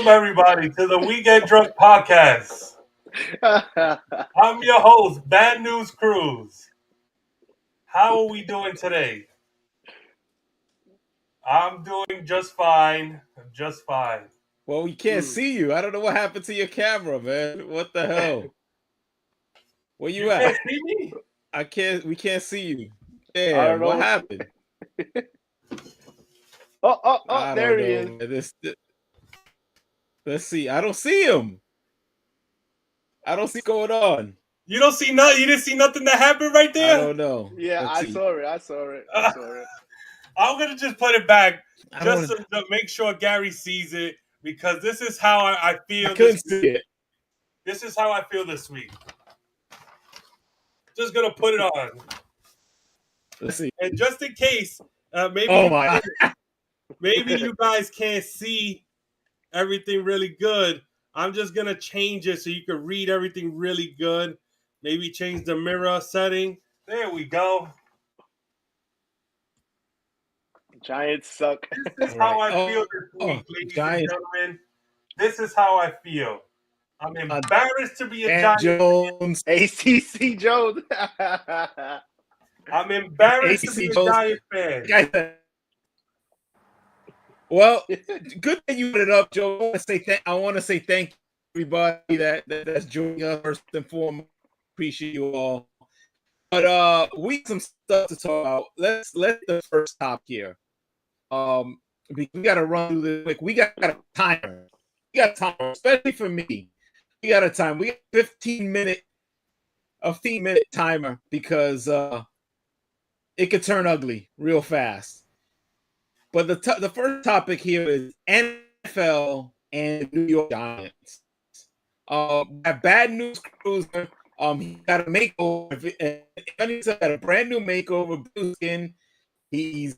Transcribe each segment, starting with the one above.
Welcome, everybody, to the Weekend Drunk Podcast. I'm your host, Bad News Cruz. How are we doing today? I'm doing just fine. Just fine. Well, we can't see you. I don't know what happened to your camera, man. What the hell? Where you at? Can't see me? We can't see you. I Yeah, don't know what what's- happened? I There don't he know, is. man. Let's see. I don't see him. I don't see what's going on. You don't see nothing? You didn't see nothing that happened right I there? don't know. Yeah, Let's I see. saw it. I'm going to just put it back I don't just to make sure Gary sees it because this is how I feel. I couldn't see it. This is how I feel this week. Just going to put it on. Let's see. And just in case, maybe you guys can't see everything really good. I'm just gonna change it so you can read everything really good. Maybe change the mirror setting. There we go. Giants suck. This is how I feel this week, ladies and gentlemen. This is how I feel. I'm embarrassed to be a Giants Jones. ACC Jones. I'm embarrassed to be a Giants fan. Well, good that you put it up, Joe. I want to say thank you, everybody that's joining us first and foremost. Appreciate you all. But we have some stuff to talk about. Let's the first top here. We got to run through this quick. We got a timer. Especially for me. We got a time. We got a 15-minute timer because it could turn ugly real fast. But the first topic here is NFL and New York Giants. Bad News Cruiser. He got a makeover. He's got a brand new makeover. Blue skin. He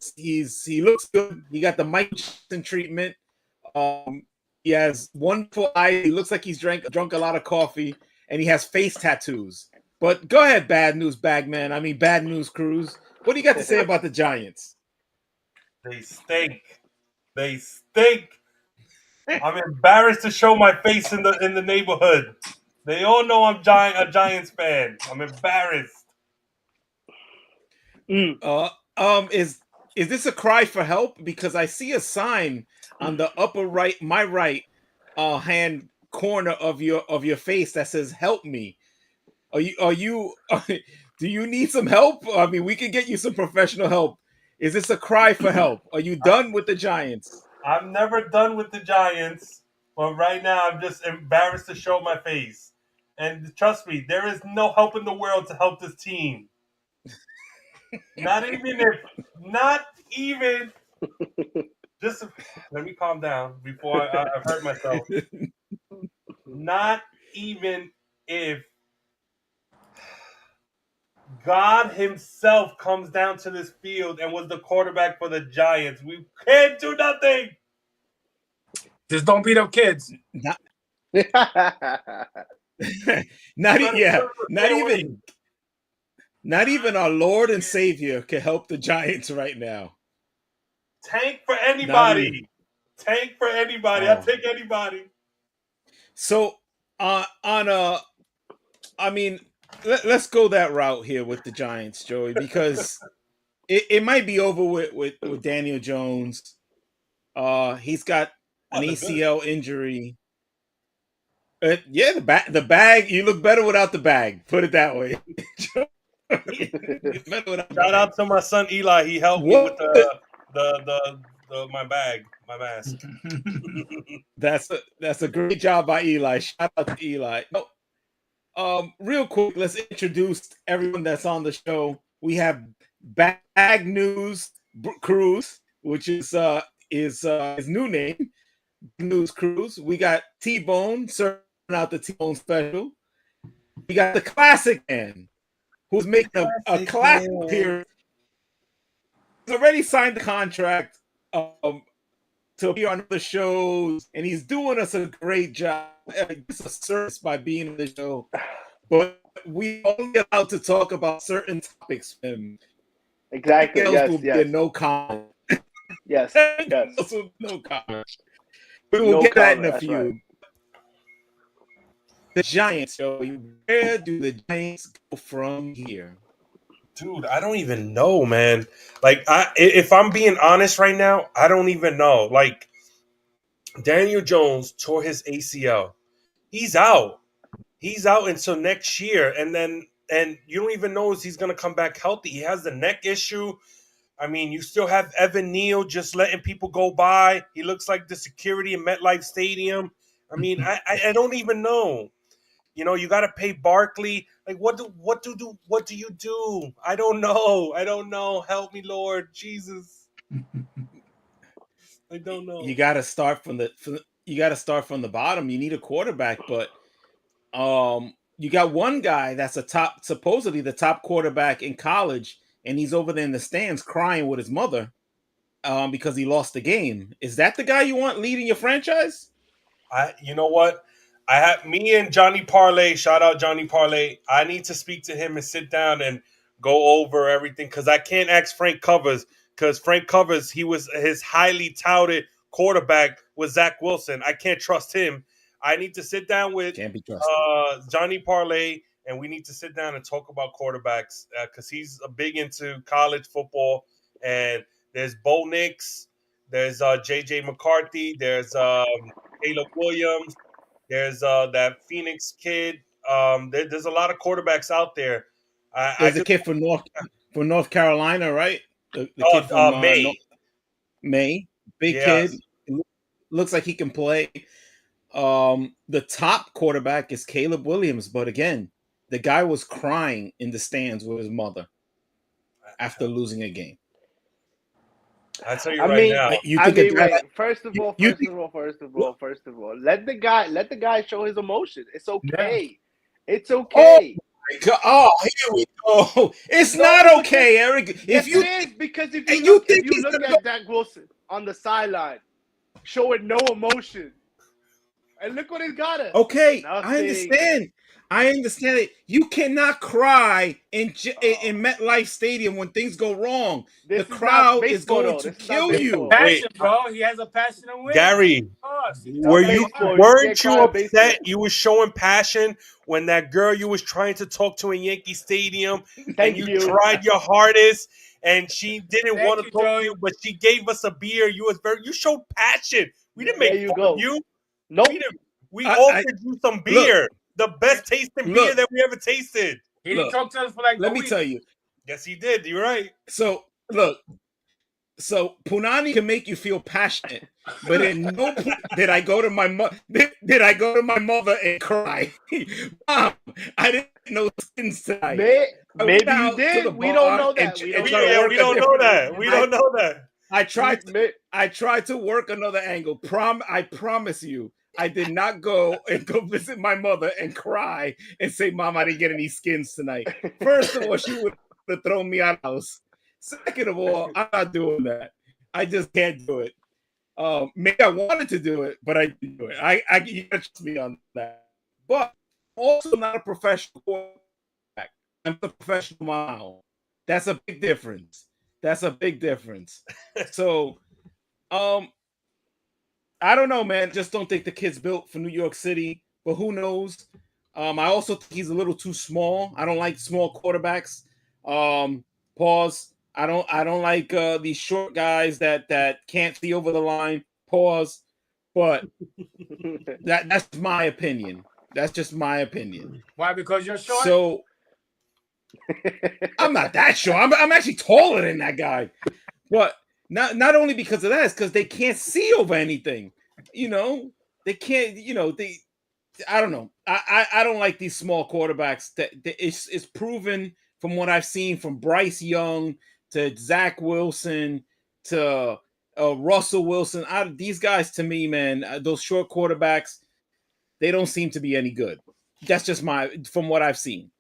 looks good. He got the Mike Tyson treatment. He has wonderful eyes. He looks like he's drunk a lot of coffee, and he has face tattoos. But go ahead, Bad News Bagman. Bad News Cruz. What do you got to say about the Giants? They stink. I'm embarrassed to show my face in the neighborhood. They all know I'm a Giants fan. I'm embarrassed. Is this a cry for help? Because I see a sign on the upper right, my right hand corner of your face that says "Help me." Do you need some help? We can get you some professional help. Is this a cry for help? Are you done with the Giants? I'm never done with the Giants, but right now I'm just embarrassed to show my face. And trust me, there is no help in the world to help this team. Not even. Just let me calm down before I hurt myself. Not even if God himself comes down to this field and was the quarterback for the Giants, we can't do nothing. Just don't beat up kids. Not even our Lord and Savior can help the Giants right now. Tank for anybody. I'll take anybody. So let's go that route here with the Giants, Joey, because it might be over with Daniel Jones. He's got an ACL injury. The bag. You look better without the bag. Put it that way. Shout out to my son Eli. He helped me with my mask. That's a great job by Eli. Shout out to Eli. Real quick, let's introduce everyone that's on the show. We have Bag News Cruz, which is his new name, News Cruz. We got T-Bone serving out the T-Bone special. We got the Classic Man, who's making a classic appearance. He's already signed the contract to appear on the shows, and he's doing us a great job. It's a service by being on the show, but we only allowed to talk about certain topics. Exactly. Will be no comment. Yes. No comment. We will No get that in comment. a That's few. right. The Giants, Joey. Where do the Giants go from here? Dude, I don't even know, man. Like, if I'm being honest right now, I don't even know. Like, Daniel Jones tore his ACL. He's out. He's out until next year, and you don't even know if he's gonna come back healthy. He has the neck issue. I mean, you still have Evan Neal just letting people go by. He looks like the security in MetLife Stadium. I mean, I don't even know. You know, you got to pay Barkley. Like, what do you do? I don't know. I don't know. Help me, Lord Jesus. I don't know. You got to start from the bottom. You need a quarterback, but you got one guy that's supposedly the top quarterback in college, and he's over there in the stands crying with his mother because he lost the game. Is that the guy you want leading your franchise? You know what? I have me and Johnny Parlay. Shout out Johnny Parlay. I need to speak to him and sit down and go over everything because I can't ask Frank Covers because Frank Covers his highly touted quarterback was Zach Wilson. I can't trust him. I need to sit down with Can't be trusted. Johnny Parlay and we need to sit down and talk about quarterbacks because he's big into college football. And there's Bo Nix, there's JJ McCarthy, there's Caleb Williams. There's that Phoenix kid. There's a lot of quarterbacks out there. There's a kid from North Carolina, right? The kid from May. May, big Yes. kid. Looks like he can play. The top quarterback is Caleb Williams, but again, the guy was crying in the stands with his mother after losing a game. I tell you now. First of all, let the guy show his emotion. It's okay. It's okay. Oh, here we go. It's not okay, Eric. Yes, it is because if you look at Zach Wilson on the sideline, showing no emotion, and look what he got us. Okay, Nothing. I understand it. You cannot cry in MetLife Stadium when things go wrong. The crowd is going to kill you. Passion, bro. He has a passion to win. Gary, weren't you upset? You were showing passion when that girl you was trying to talk to in Yankee Stadium, and you tried your hardest, and she didn't want to talk to you, but she gave us a beer. You showed passion. We didn't make fun of you. Nope. We offered you some beer. The best tasting beer that we ever tasted. He didn't talk to us for like. Let me tell you. Yes, he did. You're right. So Punani can make you feel passionate, but in no point did I go to my mother and cry. Mom, I didn't know things tonight. Maybe you did. We don't know that. We don't know that. We don't know that. I tried to work another angle. I promise you. I did not go visit my mother and cry and say, Mom, I didn't get any skins tonight. First of all, she would have thrown me out of the house. Second of all, I'm not doing that. I just can't do it. Maybe I wanted to do it, but I didn't do it. You can trust me on that. But I'm also not a professional quarterback. I'm a professional mom. That's a big difference. So, I don't know, man. Just don't think the kid's built for New York City, but who knows? I also think he's a little too small. I don't like small quarterbacks. Pause. I don't like these short guys that can't see over the line. Pause. But that's my opinion. That's just my opinion. Why? Because you're short? So I'm not that short. I'm actually taller than that guy. But not only because of that, it's because they can't see over anything. You know, they can't. You know, I don't know. I don't like these small quarterbacks. It's proven from what I've seen from Bryce Young to Zach Wilson to Russell Wilson. These guys, to me, man, those short quarterbacks, they don't seem to be any good. That's just from what I've seen.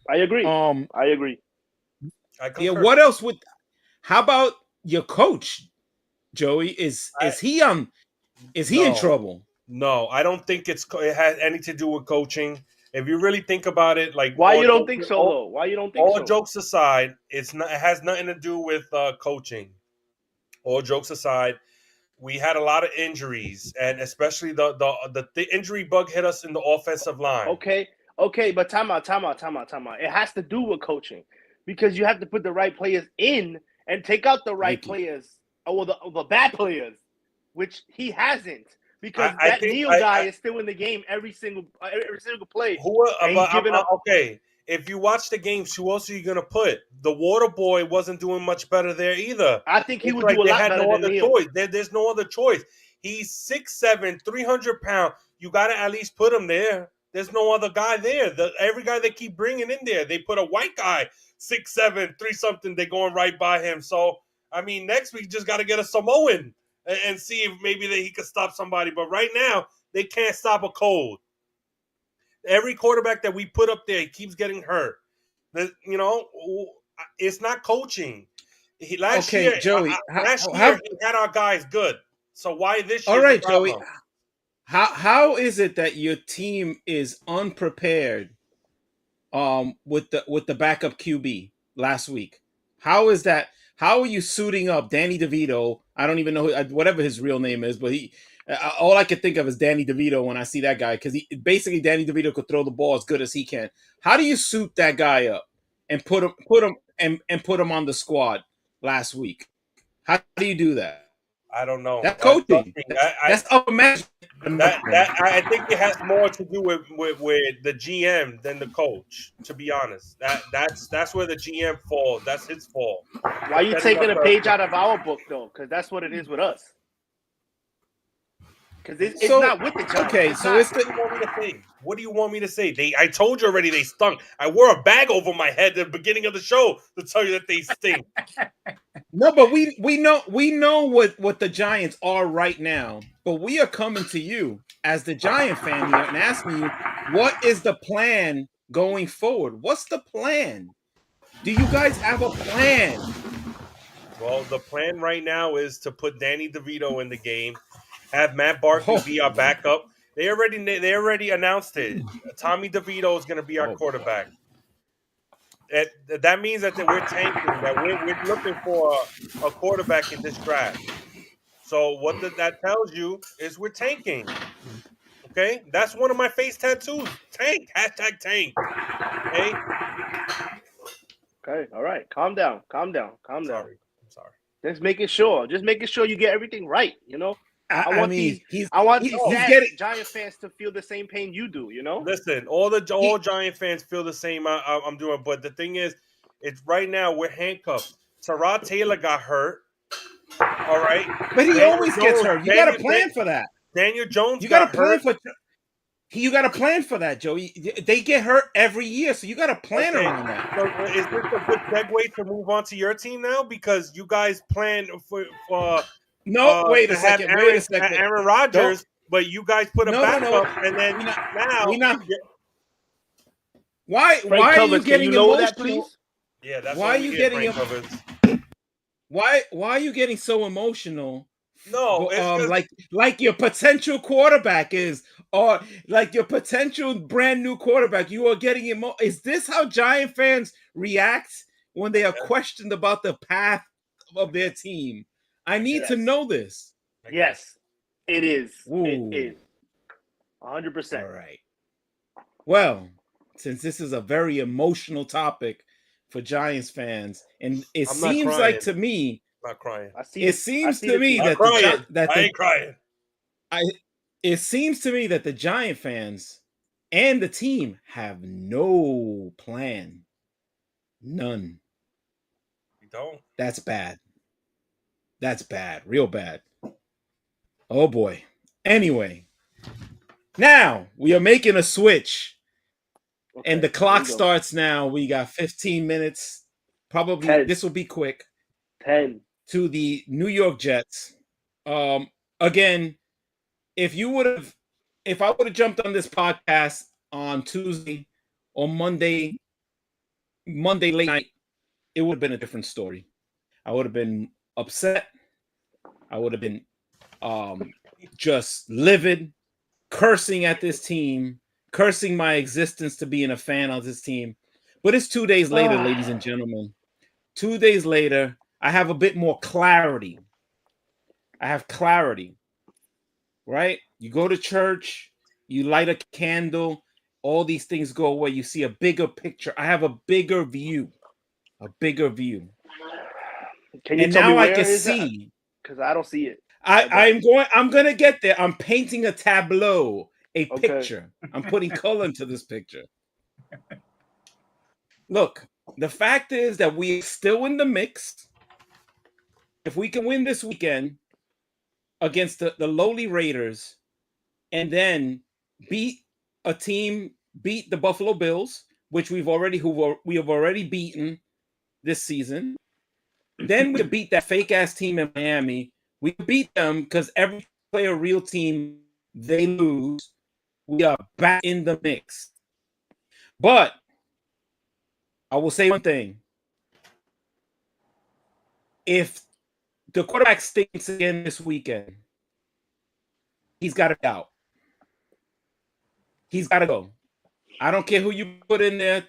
I agree. I agree. Yeah. What else would? How about your coach, Joey? Is he in trouble? No, I don't think it has anything to do with coaching. If you really think about it, like why you don't think so though? Why you don't think so? All jokes aside, it has nothing to do with coaching. All jokes aside, we had a lot of injuries, and especially the injury bug hit us in the offensive line. Okay, but time out. It has to do with coaching because you have to put the right players in and take out the right players, or the bad players, which he hasn't. Because that Neil guy is still in the game every single play. Okay, if you watch the games, who else are you gonna put? The Water Boy wasn't doing much better there either. I think he would do a lot better than Neil. There's no other choice. He's 6'7", 300 pounds. You gotta at least put him there. There's no other guy there. Every guy they keep bringing in there, they put a white guy 6'7", 3-something. They're going right by him. So I mean, next week just gotta get a Samoan and see if maybe he could stop somebody. But right now, they can't stop a cold. Every quarterback that we put up there, he keeps getting hurt. It's not coaching. Last year, Joey, he had our guys good. So why this year? All right, Joey. How is it that your team is unprepared with the backup QB last week? How is that? How are you suiting up Danny DeVito? I don't even know whatever his real name is, but all I can think of is Danny DeVito when I see that guy, because basically Danny DeVito could throw the ball as good as he can. How do you suit that guy up and put him on the squad last week? How do you do that? I don't know. That's coaching. That's upper management. I think it has more to do with the GM than the coach. To be honest, that's where the GM falls. That's his fault. Why are you taking a page out of our book though? Because that's what it is with us. Because it's not with the Giants. Okay, so it's the. What do you want me to say? I told you already they stunk. I wore a bag over my head at the beginning of the show to tell you that they stink. No, but we know what the Giants are right now. But we are coming to you as the Giant fan here and asking you, what is the plan going forward? What's the plan? Do you guys have a plan? Well, the plan right now is to put Danny DeVito in the game, have Matt Barkley be our backup. They already announced it. Tommy DeVito is going to be our quarterback. That means that we're tanking. That we're looking for a quarterback in this draft. So what that tells you is we're tanking. Okay, that's one of my face tattoos. Tank. #tank. Okay. Okay. All right. Calm down. I'm sorry. Just making sure you get everything right. You know. I want these Giant fans to feel the same pain you do, you know? Listen, all Giant fans feel the same I'm doing, but the thing is, it's right now we're handcuffed. Tyrod Taylor got hurt. All right. But he always gets hurt. You got to plan for that. Daniel Jones got hurt. You got to plan for that, Joey. They get hurt every year, so you got to plan around that. So is this a good segue to move on to your team now? Because you guys plan for no, wait a second. Aaron Rodgers, but you guys put a backup, and then Why are you getting emotional? Yeah, that's why are you getting Why are you getting so emotional? No, like your potential quarterback is, or like your potential brand new quarterback. You are getting Is this how Giant fans react when they are questioned about the path of their team? I need to know this. Yes, it is. Ooh. It is 100%. All right. Well, since this is a very emotional topic for Giants fans, and it seems like to me, I'm not crying. It seems to me that I ain't crying. It seems to me that the Giant fans and the team have no plan. None. We don't. That's bad. That's bad. Real bad. Oh boy. Anyway, now we are making a switch. Okay, and the clock starts now. We got 15 minutes. Probably 10. This will be quick. 10. To the New York Jets. Again, if I would have jumped on this podcast on Tuesday or Monday late night, it would have been a different story. I would have been upset. I would have been just livid, cursing at this team, cursing my existence to being a fan of this team. But it's 2 days later, ladies and gentlemen. 2 days later, I have a bit more clarity. I have clarity. Right? You go to church, you light a candle, all these things go away. You see a bigger picture. I have a bigger view. A bigger view. Can you And tell me now I where can is it? see. Because I don't see it. I'm gonna get there. I'm painting a tableau, a Okay. picture. I'm putting color into this picture. Look, the fact is that we're still in the mix. If we can win this weekend against the lowly Raiders and then beat the Buffalo Bills, which we have already beaten this season, then we beat that fake ass team in Miami. We beat them because every play a real team, they lose. We are back in the mix. But I will say one thing. If the quarterback stinks again this weekend, he's got to be out. He's got to go. I don't care who you put in there.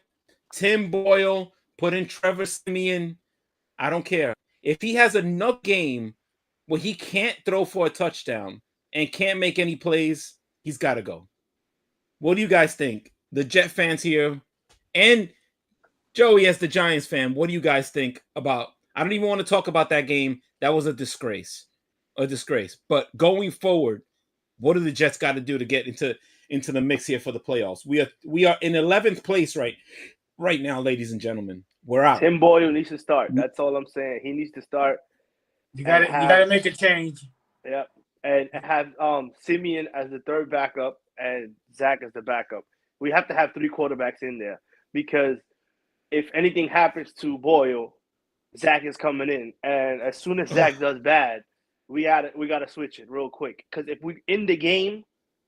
Tim Boyle, put in Trevor Siemian. I don't care. If he has another game where he can't throw for a touchdown and can't make any plays, he's got to go. What do you guys think? The Jet fans here and Joey as the Giants fan, what do you guys think about? I don't even want to talk about that game. That was a disgrace. A disgrace. But going forward, what do the Jets got to do to get into the mix here for the playoffs? We are in 11th place right now, ladies and gentlemen. We're out. Tim Boyle needs to start. That's all I'm saying. He needs to start. You gotta make a change. Yep. And have Simeon as the third backup and Zach as the backup. We have to have 3 quarterbacks in there because if anything happens to Boyle, Zach is coming in. And as soon as Zach does bad, we gotta switch it real quick. Because if we in the game,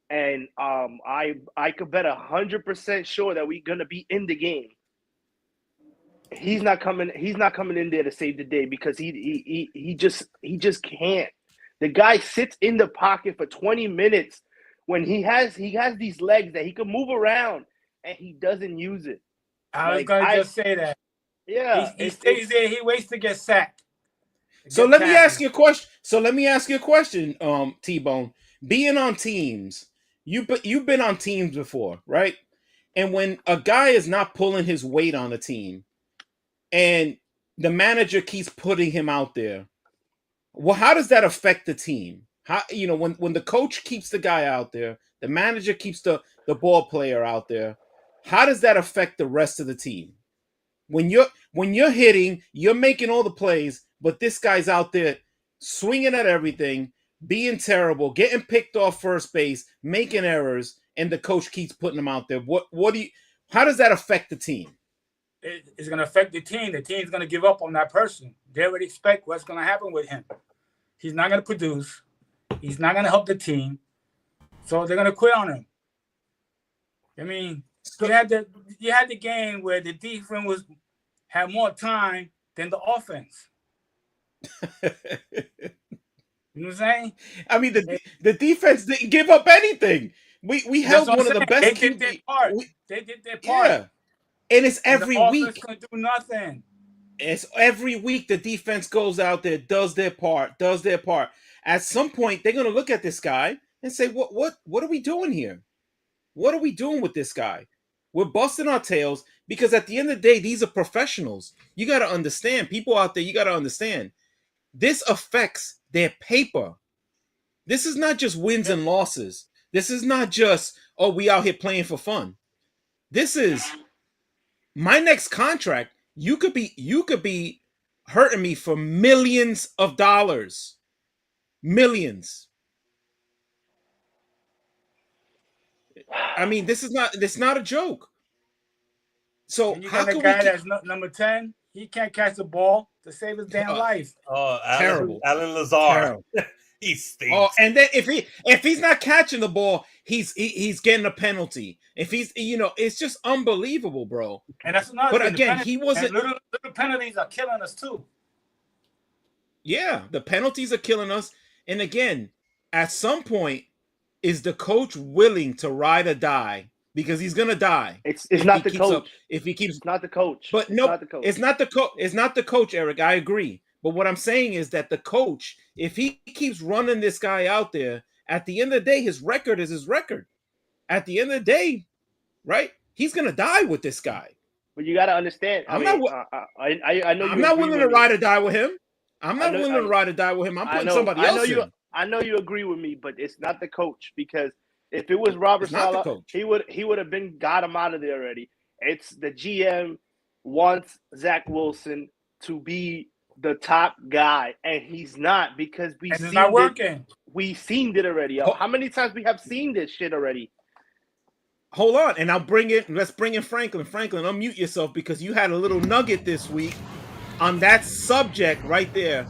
and I could bet 100% sure that we're gonna be in the game. He's not coming in there to save the day because he just can't. The guy sits in the pocket for 20 minutes when he has these legs that he can move around and he doesn't use it. I was gonna just say that. Yeah. He stays there, he waits to get sacked. So let me ask you a question. T-Bone. Being on teams, you've been on teams before, right? And when a guy is not pulling his weight on a team, and the manager keeps putting him out there, well, how does that affect the team? How when the coach keeps the guy out there, the manager keeps the ball player out there, how does that affect the rest of the team? When you're hitting, you're making all the plays, but this guy's out there swinging at everything, being terrible, getting picked off first base, making errors, and the coach keeps putting him out there. How does that affect the team? It's going to affect the team. The team's going to give up on that person. They would expect what's going to happen with him. He's not going to produce. He's not going to help the team. So they're going to quit on him. I mean, you had the game where the defense had more time than the offense. You know what I'm saying? I mean, the defense didn't give up anything. We held one of the best. They did their part. They did their part. Yeah. And it's every week. Can do nothing. It's every week the defense goes out there, does their part. At some point, they're going to look at this guy and say, "What are we doing here? What are we doing with this guy? We're busting our tails because at the end of the day, these are professionals. You got to understand, people out there. You got to understand, this affects their paper. This is not just wins and losses. This is not just we out here playing for fun. This is." My next contract, you could be hurting me for millions of dollars. Millions. I mean, this is not a joke. So and you how got a can guy we that's number 10? He can't catch the ball to save his damn life. Oh, terrible. Alan Lazar. Terrible. He stinks. Oh, and then if he's not catching the ball, he's getting a penalty. If he's it's just unbelievable, bro. And that's another. But again, he wasn't. Little penalties are killing us too. Yeah, the penalties are killing us. And again, at some point, is the coach willing to ride or die? Because he's gonna die. It's not the coach. If he keeps, it's not the coach. But no, it's not the coach. It's not the coach, Eric. I agree. But what I'm saying is that the coach, if he keeps running this guy out there, at the end of the day, his record is his record. At the end of the day, right? He's gonna die with this guy. But you got to understand. I know I'm you. not agree willing with to me. ride or die with him. I'm not willing to ride or die with him. I'm putting somebody else in. I know you agree with me, but it's not the coach, because if it was Robert Saleh, he would have got him out of there already. It's the GM wants Zach Wilson to be the top guy, and he's not, because it's not working. We seen it already. How many times we have seen this shit already? Hold on, and let's bring in Franklin. Franklin, unmute yourself, because you had a little nugget this week on that subject right there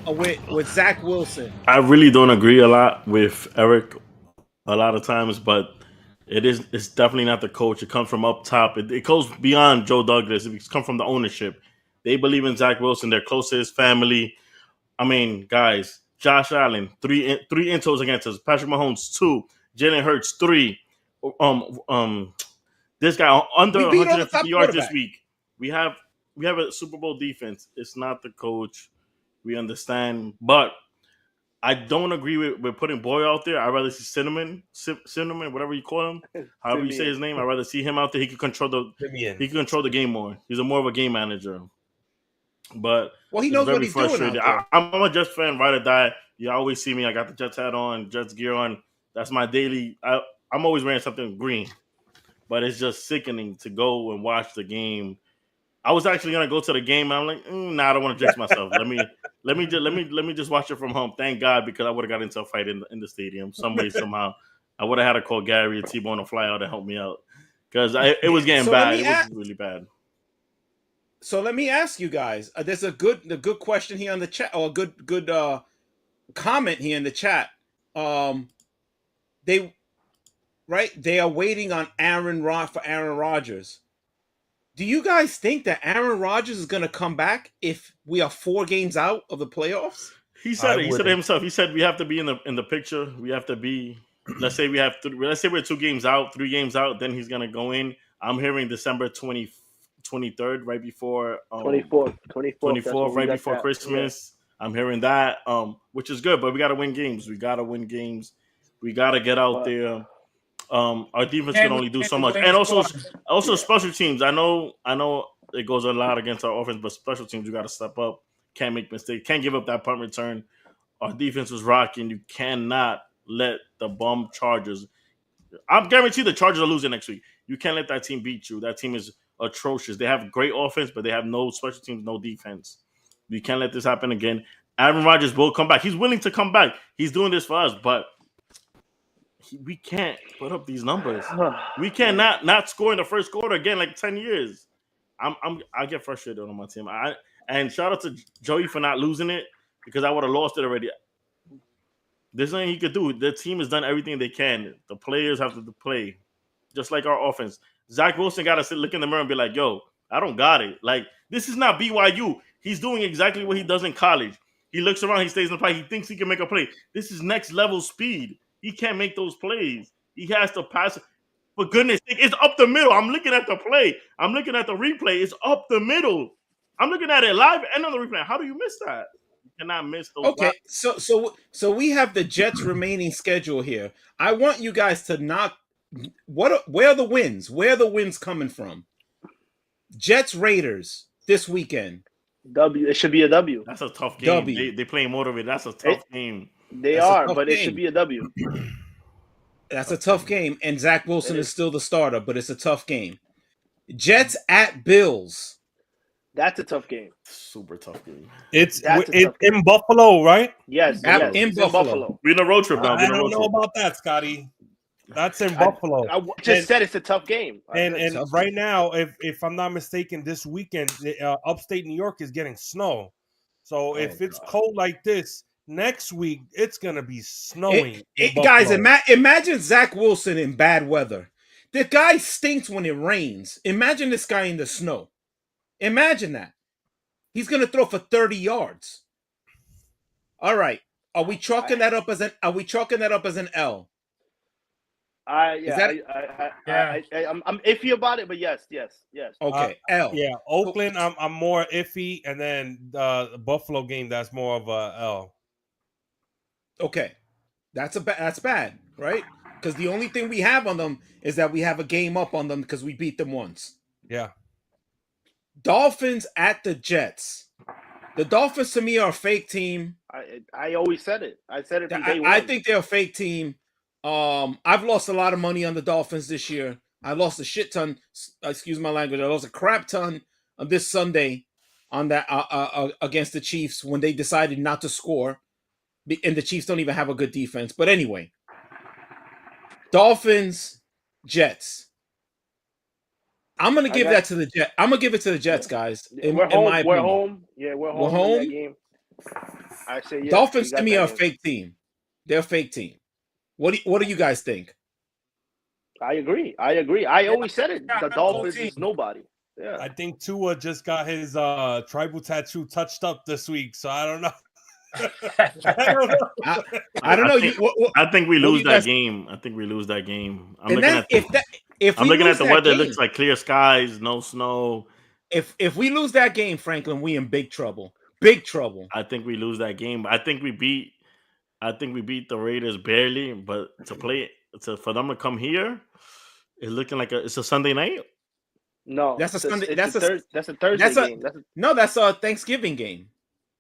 with Zach Wilson. I really don't agree a lot with Eric a lot of times, but it's definitely not the coach. It comes from up top. It goes beyond Joe Douglas. It comes from the ownership. They believe in Zach Wilson. They're close to his family. I mean, guys, Josh Allen, three intros against us. Patrick Mahomes, 2. Jalen Hurts, 3. This guy under 150 yards this week. We have a Super Bowl defense. It's not the coach. We understand, but I don't agree with putting Boy out there. I'd rather see Cinnamon, whatever you call him, however you say his name. I'd rather see him out there. He can control the game more. He's more of a game manager. But he knows what he's doing out there. I'm a Jets fan, ride or die. You always see me. I got the Jets hat on, Jets gear on. That's my daily. I'm always wearing something green. But it's just sickening to go and watch the game. I was actually gonna go to the game, and I'm like, nah, I don't want to jinx myself. Let me just watch it from home. Thank God, because I would have got into a fight in the stadium some way, somehow. I would have had to call Gary and T-Bone to fly out and help me out, because it was getting bad. It was really bad. So let me ask you guys. There's a good question here on the chat, or a good comment here in the chat. They are waiting on Aaron Rodgers. Do you guys think that Aaron Rodgers is going to come back if we are 4 games out of the playoffs? He said it. He said it himself. He said we have to be in the picture. We have to be. Let's say we're 2 games out, 3 games out. Then he's going to go in. I'm hearing December 23rd, right before 24th, right before Christmas. Yeah. I'm hearing that, which is good. But we got to win games. We got to get out there. Our defense can only do so much, and also special teams. I know it goes a lot against our offense, but special teams, you got to step up. Can't make mistakes. Can't give up that punt return. Our defense was rocking. You cannot let the bum Chargers. I'm guaranteed the Chargers are losing next week. You can't let that team beat you. That team is atrocious. They have great offense, but they have no special teams, no defense. You can't let this happen again. Aaron Rodgers will come back. He's willing to come back. He's doing this for us, but we can't put up these numbers. We cannot not score in the first quarter again, like 10 years. I get frustrated on my team. And shout out to Joey for not losing it, because I would have lost it already. There's nothing he could do. The team has done everything they can. The players have to play, just like our offense. Zach Wilson got to look in the mirror and be like, yo, I don't got it. Like, this is not BYU. He's doing exactly what he does in college. He looks around, he stays in the play, he thinks he can make a play. This is next level speed. He can't make those plays. He has to pass. For goodness sake, it's up the middle. I'm looking at the play. I'm looking at the replay. It's up the middle. I'm looking at it live and on the replay. How do you miss that? You cannot miss those. Okay, so we have the Jets' remaining schedule here. I want you guys to not. Where are the wins? Where are the wins coming from? Jets Raiders this weekend. W. It should be a W. That's a tough game. They playing motivated. That's a tough game. It should be a W. That's a tough game, and Zach Wilson is still the starter, but it's a tough game. Jets at Bills. That's a tough game. Super tough game. It's in Buffalo, right? Yes. In Buffalo. We're in a road trip now. I don't know about that, Scotty. That's in Buffalo. I just said it's a tough game. And right now, if I'm not mistaken, this weekend, upstate New York is getting snow. So if it's cold like this, next week it's gonna be snowing. Guys, imagine Zach Wilson in bad weather. The guy stinks when it rains. Imagine this guy in the snow. Imagine that. He's gonna throw for 30 yards. All right. Are we chalking that up as an L? I'm iffy about it, but yes. Okay, L. Yeah, Oakland. I'm more iffy, and then the Buffalo game. That's more of a L. Okay, that's bad, right? Because the only thing we have on them is that we have a game up on them because we beat them once. Yeah. Dolphins at the Jets. The Dolphins to me are a fake team. I always said it. I said it from day one. I think they're a fake team. I've lost a lot of money on the Dolphins this year. I lost a shit ton. Excuse my language. I lost a crap ton on this Sunday on that against the Chiefs when they decided not to score, and the Chiefs don't even have a good defense. But anyway, Dolphins, Jets. I'm gonna give that to the Jets. I'm gonna give it to the Jets, guys. We're home. Yeah, we're home. In that game. I say yes. Dolphins to me are a fake team. They're a fake team. What do you guys think? I agree. I always said it. The Dolphins is nobody. Yeah. I think Tua just got his tribal tattoo touched up this week, so I don't know. I don't know. I think we lose that game. I'm looking at the weather. It looks like clear skies, no snow. If we lose that game, Franklin, we in big trouble. Big trouble. I think we lose that game. I think we beat the Raiders barely, but for them to come here, it's looking like it's a Sunday night. No, that's a Sunday. That's a Thursday game. That's a Thanksgiving game.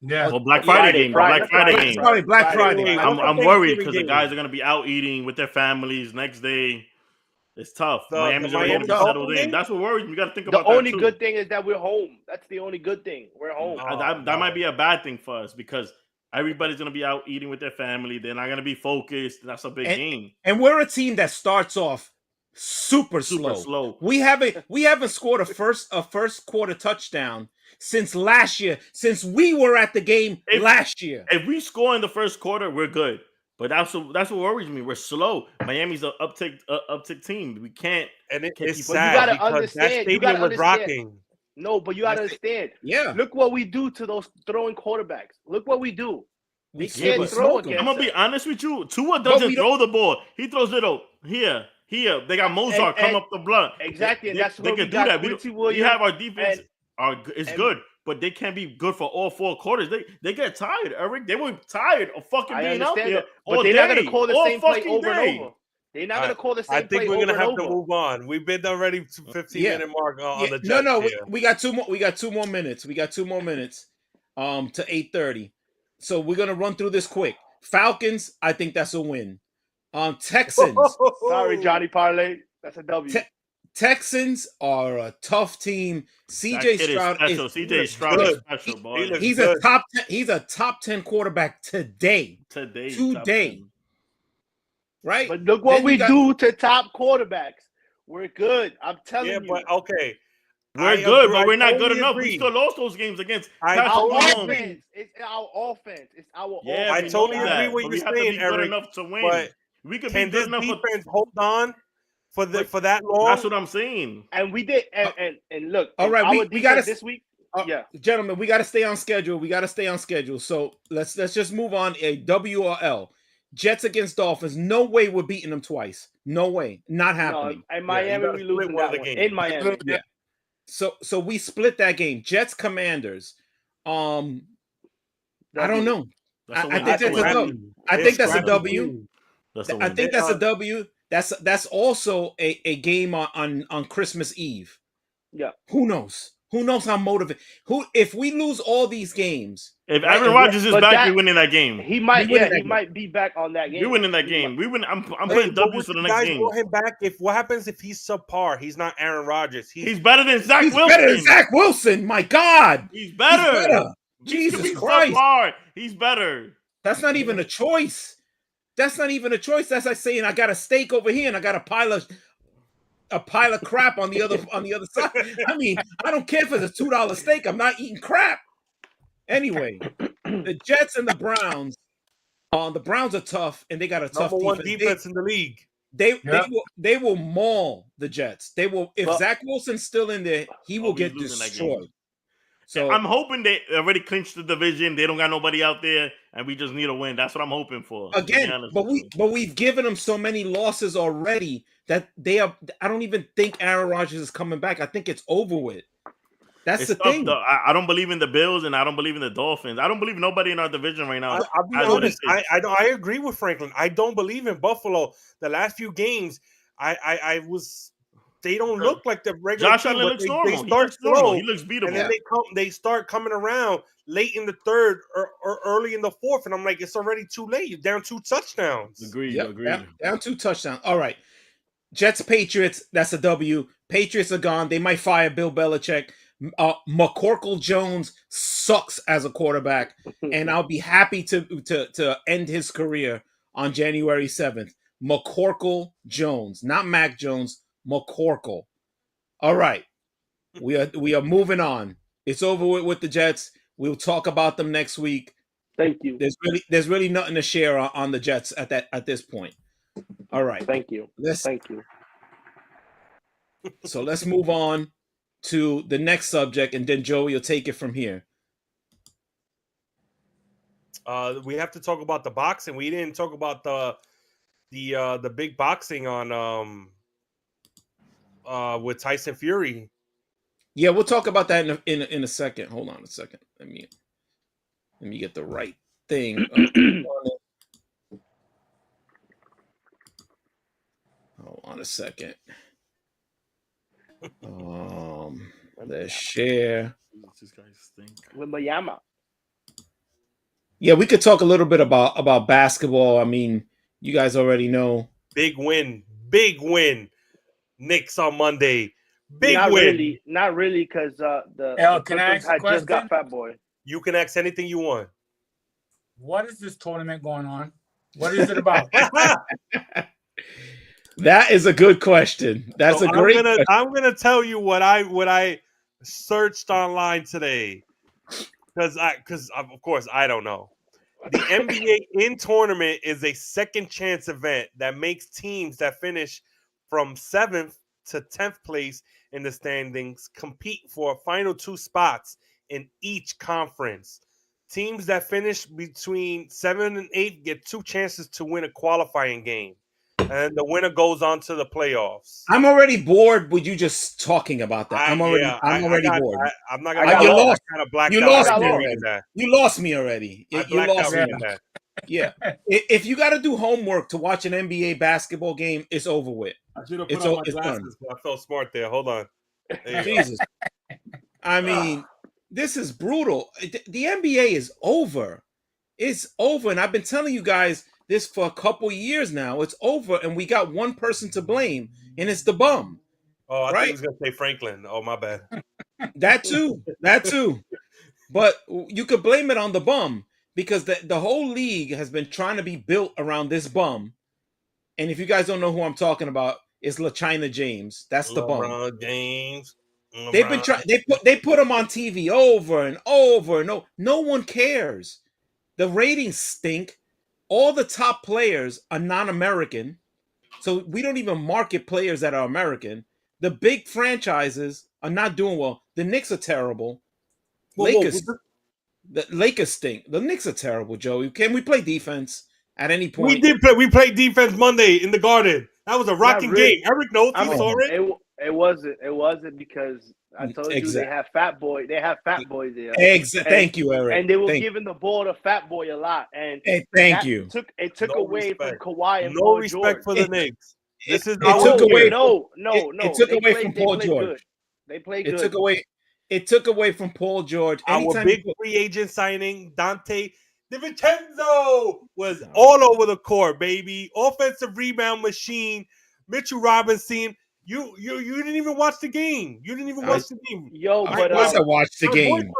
Yeah, well, Black Friday game. Black Friday game. Black Friday. I'm worried because the guys are gonna be out eating with their families next day. It's tough. Miami's already gonna be settled in. That's what worries me. You got to think about that. The only good thing is that we're home. That's the only good thing. We're home. That might be a bad thing for us because everybody's gonna be out eating with their family. They're not gonna be focused. That's a big game. And we're a team that starts off super slow. We haven't scored a first quarter touchdown since last year. Since we were at the game last year. If we score in the first quarter, we're good. But that's what worries me. We're slow. Miami's an uptick team. We can't. And it's sad. You gotta understand. That stadium was rocking. No, but you gotta understand. Yeah. Look what we do to those throwing quarterbacks. Look what we do. We can't throw against. I'm gonna be honest with you. Tua doesn't throw the ball. He throws it out here. They got Mozart come up the blunt. Exactly, and that's what we got. We have our defense. It's good. But they can't be good for all 4 quarters. They get tired, Eric. They were tired of fucking being out there all day. They're not going to call the same play over day. and over. They're not going to call the same play over. I think we're going to have to move on. We've been already 15-minute mark on the Jets. No, we got 2 more. We got 2 more minutes. To 8:30. So we're going to run through this quick. Falcons, I think that's a win. Texans. Sorry, Johnny Parlay. That's a W. Texans are a tough team. CJ Stroud is special, boy. He's a top 10 quarterback today. Right? But look what we do to top quarterbacks. We're good. I'm telling you. But okay. We're good, but we're not good enough. We still lost those games against our offense. It's our offense. Yeah, I totally agree with you saying, Eric. Enough to win. But can this defense hold on for that long? That's what I'm saying. And we did. And look. All right, we got to this week. Gentlemen, we got to stay on schedule. So let's just move on. A W or L. Jets against Dolphins. No way we're beating them twice. No way. Not happening. No, in Miami, we losing that one. In Miami. Yeah. So we split that game. Jets Commanders. I don't know. I think that's a W. I think that's a W. That's also a game on Christmas Eve. Yeah. Who knows? Who knows how motivated? If we lose all these games, if Aaron Rodgers is back, we're winning that game. He might. He might be back on that game. We're winning that game. We win. I'm putting W's for the next game. Want him back? What happens if he's subpar? He's not Aaron Rodgers. He's better than Zach Wilson. He's better than Zach Wilson. My God. He's better. Jesus Christ. Subpar. He's better. That's not even a choice. That's like saying I got a steak over here and I got a pile of crap on the other side. I mean, I don't care if it's a $2 steak. I'm not eating crap. Anyway, the Jets and the Browns. The Browns are tough, and they got a tough defense in the league. They will maul the Jets. They will. If Zach Wilson's still in there, he will get destroyed. So I'm hoping they already clinched the division. They don't got nobody out there, and we just need a win. That's what I'm hoping for. Again, but we've given them so many losses already that they are. I don't even think Aaron Rodgers is coming back. I think it's over with. That's the thing. Though. I don't believe in the Bills, and I don't believe in the Dolphins. I don't believe nobody in our division right now. I'll be honest. I agree with Franklin. I don't believe in Buffalo. The last few games, I was. They don't look like the regular. Josh Allen looks normal. They start slow. He looks beatable. And then they start coming around late in the third or early in the fourth, and I'm like, it's already too late. You're down 2 touchdowns. Agreed. Down 2 touchdowns. All right. Jets, Patriots. That's a W. Patriots are gone. They might fire Bill Belichick. McCorkle Jones sucks as a quarterback, and I'll be happy to end his career on January 7th. McCorkle Jones, not Mac Jones. McCorkle. All right, we are moving on. It's over with the Jets. We'll talk about them next week. Thank you. There's really nothing to share on the Jets at this point. All right. Thank you. Thank you. So let's move on to the next subject, and then Joey will take it from here. We have to talk about the boxing. We didn't talk about the big boxing on with Tyson Fury. Yeah, we'll talk about that in a second. Hold on a second. Let me get the right thing. Hold on a second. Let's share. These guys stink. Wimbayama. Yeah, we could talk a little bit about basketball. I mean, you guys already know. Big win. Knicks on Monday. Not win. Not really, because the can I ask a question? just got Fat Boy. You can ask anything you want. What is this tournament going on? What is it about? That is a good question. That's a great question. I'm gonna tell you what I searched online today, because of course I don't know. The NBA in tournament is a second chance event that makes teams that finish from 7th to 10th place in the standings compete for a final 2 spots in each conference. Teams that finish between 7 and 8 get 2 chances to win a qualifying game. And the winner goes on to the playoffs. I'm already bored with you just talking about that. I'm already bored. I'm not gonna. You lost. Kind of blacked you out. Lost me already. You lost me already. You lost me. Yeah. If you got to do homework to watch an NBA basketball game, it's over with. I should have put on my glasses. I felt smart there. Hold on. Jesus. I mean, this is brutal. The NBA is over. It's over, and I've been telling you guys this for a couple years now. It's over, and we got one person to blame, and it's the bum. Oh, I thought he was going to say Franklin. Oh, my bad. That too. But you could blame it on the bum, because the whole league has been trying to be built around this bum. And if you guys don't know who I'm talking about, it's LaChina James. That's the bum. James. They've been trying. They put him on TV over and over. No one cares. The ratings stink. All the top players are non-American, so we don't even market players that are American. The big franchises are not doing well. The Knicks are terrible. The Lakers stink. The Knicks are terrible, Joey. Can we play defense at any point? We did play. We played defense Monday in the Garden. That was a rocking game. Eric knows he saw it. It wasn't because I told you they have Fat Boy. They have Fat Boy there. Thank you, Eric. And they were giving the ball to Fat Boy a lot. And thank you. It took away from Kawhi and no Paul respect George. for the Knicks. It took away from Paul George. They played good. It took away from Paul George. Our big free agent signing, Dante DiVincenzo, was all over the court, baby. Offensive rebound machine. Mitchell Robinson. You didn't even watch the game. You didn't even watch the game. Yo, but I watched the game.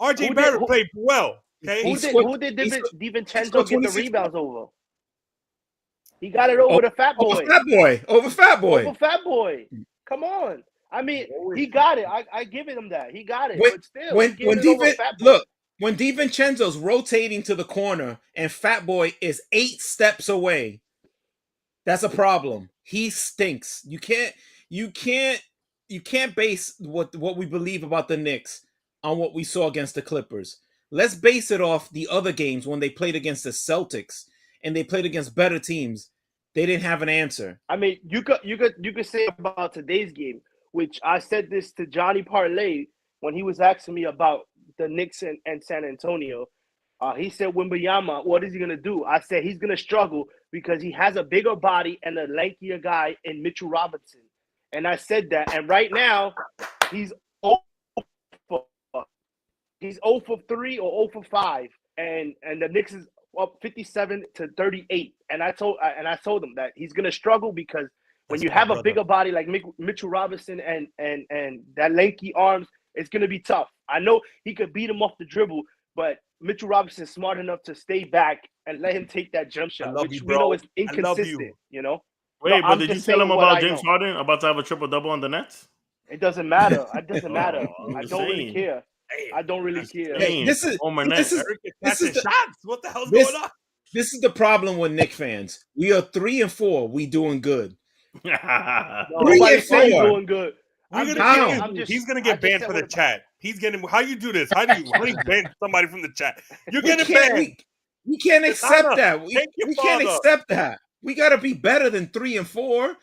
RJ Barrett played well. Okay, who did DiVincenzo get the rebounds over? He got it over the Fat Boy. Over Fat Boy. Come on. I mean, he got it. I give him that. He got it. But still, when DiVincenzo's rotating to the corner and Fat Boy is 8 steps away, that's a problem. He stinks. You can't base what we believe about the Knicks on what we saw against the Clippers. Let's base it off the other games when they played against the Celtics and they played against better teams. They didn't have an answer. I mean, you could say about today's game, which I said this to Johnny Parlay when he was asking me about the Knicks and San Antonio. He said, Wembanyama, what is he going to do? I said he's going to struggle because he has a bigger body and a lankier guy in Mitchell Robinson. And I said that. And right now, he's 0 for 3 or 0 for 5. And the Knicks is up 57-38. And I told him that he's going to struggle because when you have a bigger body like Mitchell Robinson and that lanky arms, it's going to be tough. I know he could beat him off the dribble, but Mitchell Robinson is smart enough to stay back and let him take that jump shot, which we know is inconsistent, you know? Wait, but did you tell him about James Harden about to have a triple-double on the Nets? It doesn't matter. It doesn't matter. I don't really care. I don't really care. Hey, this is shots. What the hell's going on? This is the problem with Knicks fans. We are 3-4. We doing good. 3-4 doing good. He's gonna get banned for the chat. He's getting. How you do this? How do you ban somebody from the chat? You're getting banned. We can't accept that. We can't accept that. We got to be better than 3-4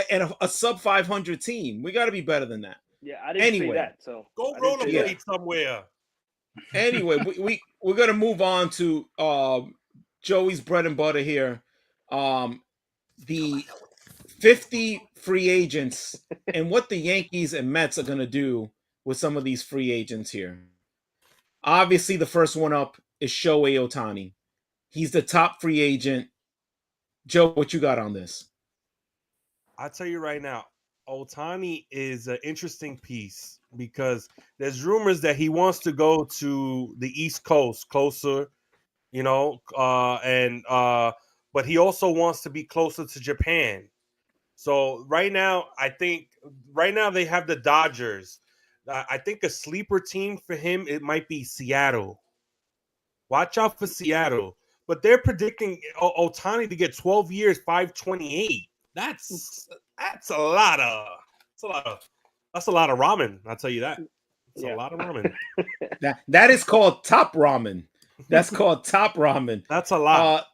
and a sub 500 team. We got to be better than that. Yeah, I didn't say that. So go rollerblade somewhere. Anyway, we're gonna move on to Joey's bread and butter here. The 50 free agents and what the Yankees and Mets are gonna do with some of these free agents here. Obviously, the first one up is Shohei Ohtani. He's the top free agent. Joe, what you got on this? I'll tell you right now, Ohtani is an interesting piece because there's rumors that he wants to go to the East Coast, closer, but he also wants to be closer to Japan. So right now they have the Dodgers. I think a sleeper team for him, it might be Seattle. Watch out for Seattle. But they're predicting Ohtani to get 12 years, $528. That's a lot of ramen. I'll tell you that. It's a lot of ramen. That is called top ramen. That's called top ramen. That's a lot.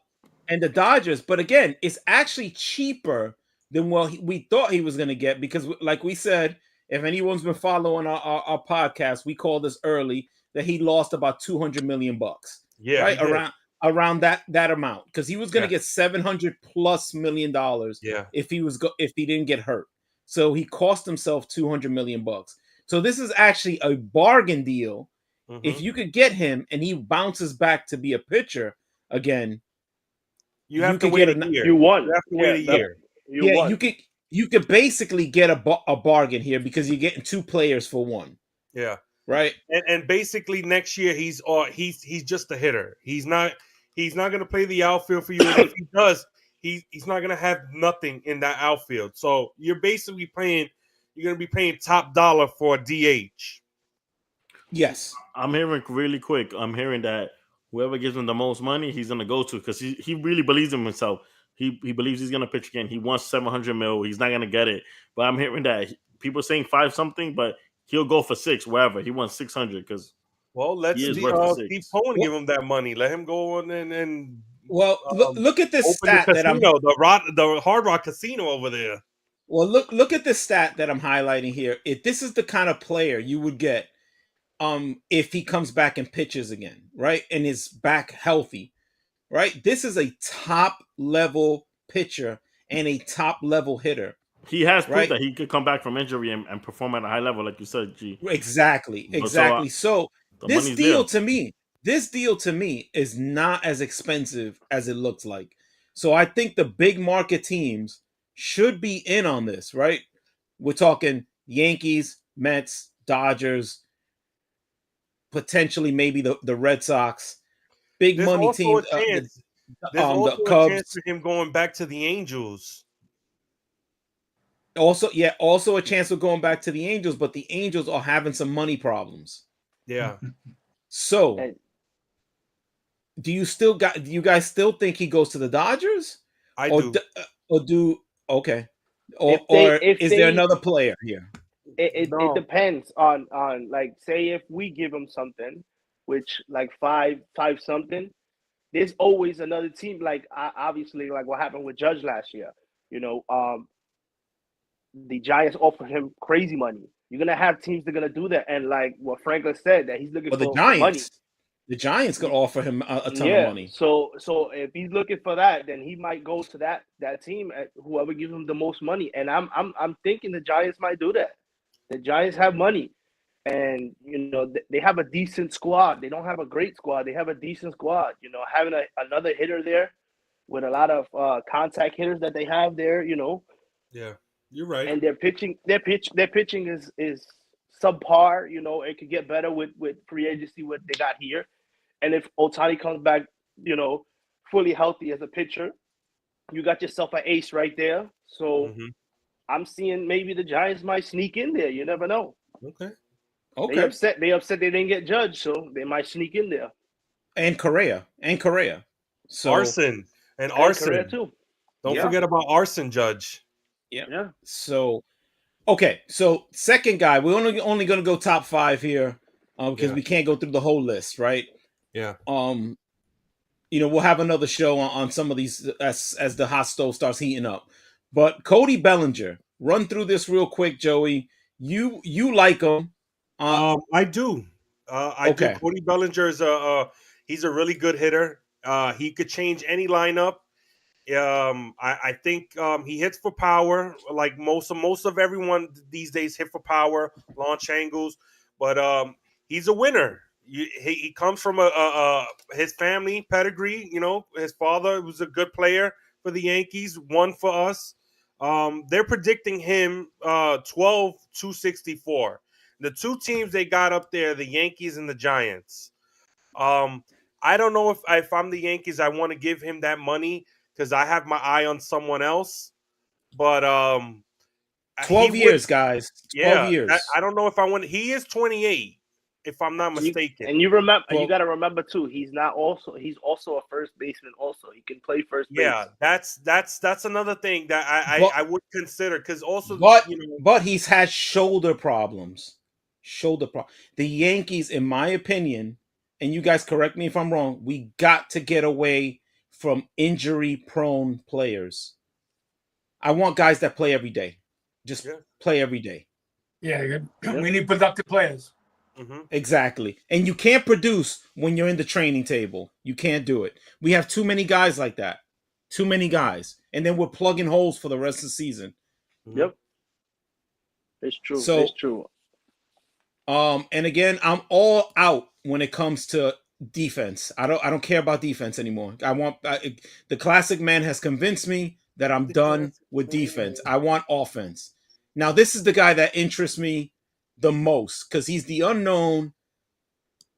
And the Dodgers, but again, it's actually cheaper than what we thought he was going to get because, like we said, if anyone's been following our podcast, we called this early that he lost about $200 million. Yeah, right around that amount because he was going to get $700+ million. Yeah, if he didn't get hurt, so he cost himself $200 million. So this is actually a bargain deal. Mm-hmm. If you could get him and he bounces back to be a pitcher again, you have to wait a year. You won. You have to wait a year. You could basically get a bargain here because you're getting 2 players for 1. Yeah. Right. And basically next year he's just a hitter. He's not going to play the outfield for you. And if he does, he's not going to have nothing in that outfield. So you're basically going to be paying top dollar for a DH. Yes. I'm hearing really quick. I'm hearing that whoever gives him the most money, he's going to go to because he really believes in himself. He believes he's going to pitch again. He wants $700 million. He's not going to get it. But I'm hearing that people saying 5 something, but he'll go for 6 wherever. He wants 600 because let's Steve Cohen give him that money. Let him go on and look at this stat that I'm the Hard Rock Casino over there. Well, look at this stat that I'm highlighting here. If this is the kind of player you would get if he comes back and pitches again, right? And is back healthy, right? This is a top level pitcher and a top level hitter. He has proved that he could come back from injury and perform at a high level, like you said, G. Exactly. So this deal to me is not as expensive as it looks like. So I think the big market teams should be in on this, right? We're talking Yankees, Mets, Dodgers, potentially maybe the Red Sox, big money teams. There's also the Cubs. A chance for him going back to the Angels. Also a chance of going back to the Angels, but the Angels are having some money problems. Yeah. So, do you guys still think he goes to the Dodgers? I do. Or is there another player here? It depends on like, say if we give him something, which like five something. There's always another team, like obviously like what happened with Judge last year. The Giants offered him crazy money. You're gonna have teams that are gonna do that, and like what Franklin said, that he's looking for money. The Giants could offer him a ton of money. So if he's looking for that, then he might go to that team, at whoever gives him the most money. And I'm thinking the Giants might do that. The Giants have money, and they have a decent squad. They don't have a great squad. They have a decent squad. Having another hitter there with a lot of contact hitters that they have there. Yeah, you're right. And their pitching is subpar. It could get better with free agency, what they got here. And if Ohtani comes back, fully healthy as a pitcher, you got yourself an ace right there. So I'm seeing maybe the Giants might sneak in there. You never know. Okay. They upset they didn't get Judge, so they might sneak in there. And Correa. So Arson Correa too. Don't forget about Arson Judge. Yeah. So okay. So second guy, we're only going to go top 5 here, because we can't go through the whole list, right? Yeah. We'll have another show on some of these as the hot stove starts heating up. But Cody Bellinger, run through this real quick, Joey. You like him? I do. I do. Cody Bellinger is he's a really good hitter. He could change any lineup. I think he hits for power, like most of everyone these days hit for power, launch angles. But he's a winner. He comes from his family pedigree. His father was a good player for the Yankees, won for us. They're predicting him 12-264. The two teams they got up there, the Yankees and the Giants. I don't know if I'm the Yankees, I want to give him that money because I have my eye on someone else. But 12 years, guys. 12 years. I don't know if I want. He is 28, if I'm not mistaken. And you remember, you got to remember too. He's also a first baseman. Also, he can play first base. Yeah, that's another thing that I would consider, because also, but he's had shoulder problems. The Yankees, in my opinion, and you guys correct me if I'm wrong, we got to get away from injury-prone players. I want guys that play every day. Just play every day. Yeah, we need productive players. Mm-hmm. Exactly. And you can't produce when you're in the training table. You can't do it. We have too many guys like that. Too many guys. And then we're plugging holes for the rest of the season. Yep. It's true. It's true. And again, I'm all out when it comes to defense. I don't care about defense anymore. The classic man has convinced me that I'm done with defense. I want offense. Now, this is the guy that interests me the most because he's the unknown.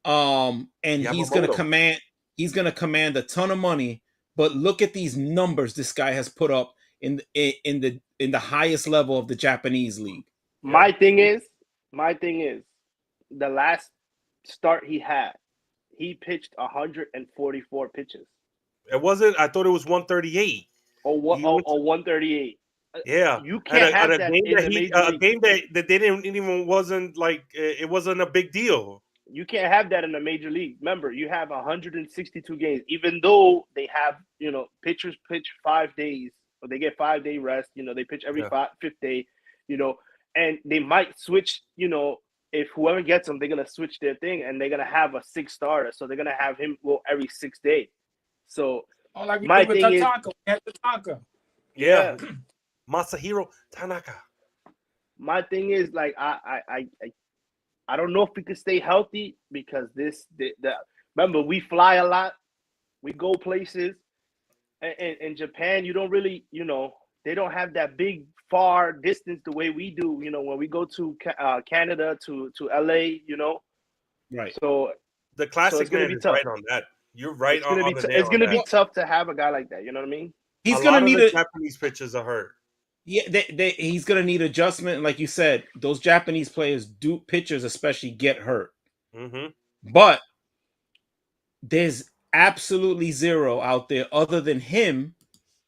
And he's gonna command a ton of money. But look at these numbers this guy has put up in the highest level of the Japanese league. My thing is, the last start he had, he pitched 144 pitches. It wasn't. I thought it was 138. Or 138. Yeah, you can't have that in the major league. A game that they didn't even wasn't like it wasn't a big deal. You can't have that in the major league. Remember, you have 162 games. Even though they have, pitchers pitch 5 days, or they get 5-day rest. They pitch every fifth day. And they might switch. If whoever gets them, they're gonna switch their thing, and they're gonna have a 6 starter. So they're gonna have him go every 6 days. So like my thing is, yeah. Masahiro Tanaka. My thing is, like, I don't know if we could stay healthy because remember, we fly a lot, we go places, and in Japan you don't really, they don't have that big far distance the way we do. When we go to Canada to LA, right. So the classic man is right on that. You're right on that. It's gonna be tough to have a guy like that. You know what I mean? He's gonna need Japanese pitchers are hurt. Yeah, he's going to need adjustment. Like you said, those Japanese pitchers especially get hurt. Mm-hmm. But there's absolutely zero out there other than him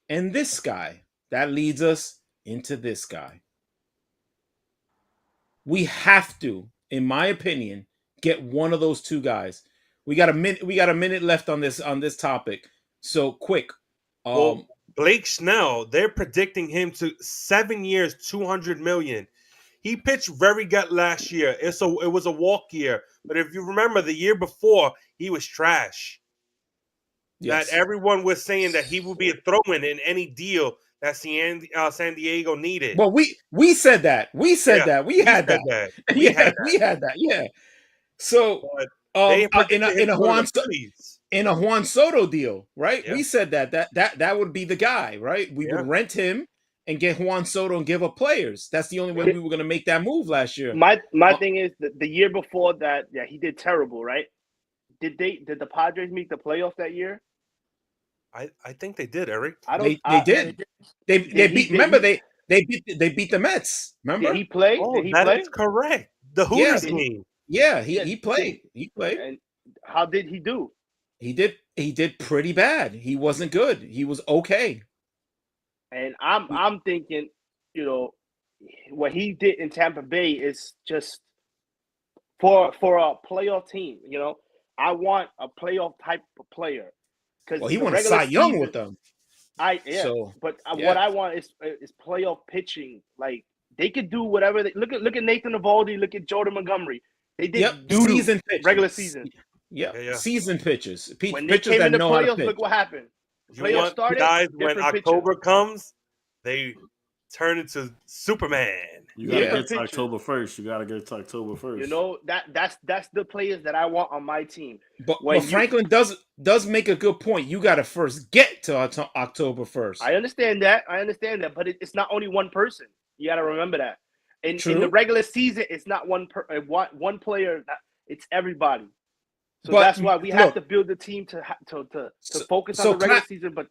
and this guy. That leads us into this guy. we have to, in my opinion, get one of those two guys. We got a minute left on this topic. So quick. Well, Blake Snell, they're predicting him to 7 years, $200 million. He pitched very good last year. It was a walk year. But if you remember, the year before, he was trash. Yes. That everyone was saying that he would be a throw-in in any deal that San Diego needed. Well, we said that. We said that. We had that. We had that. Yeah. So in a Juan Soto deal, right? Yeah. We said that would be the guy, right? We would rent him and get Juan Soto and give up players. That's the only way we were going to make that move last year. My thing is the year before that, yeah, he did terrible, right? Did the Padres make the playoffs that year? I think they did, Eric. They did. They beat the Mets. Remember? Did he play? Oh, did he that play? is correct. The Hooters game. Yeah, he played. He played. And how did he do? He did pretty bad. He wasn't good. He was okay. And I'm thinking, what he did in Tampa Bay is just for a playoff team. I want a playoff type of player. Well, he won a Cy Young with them. What I want is playoff pitching. Like they could do whatever. Look at Nathan Eovaldi. Look at Jordan Montgomery. They did season pitches. Regular season. Yeah. Season pitches. When they came in the playoffs, look what happened. Playoffs started. Guys, when October comes, they turn into Superman. You gotta get to October 1st. You gotta get to October 1st. That's the players that I want on my team. But Franklin does make a good point. You gotta first get to October 1st. I understand that, but it's not only one person. You gotta remember that. In the regular season, it's not one player. It's everybody. So that's why we have to build the team to focus on the regular season. But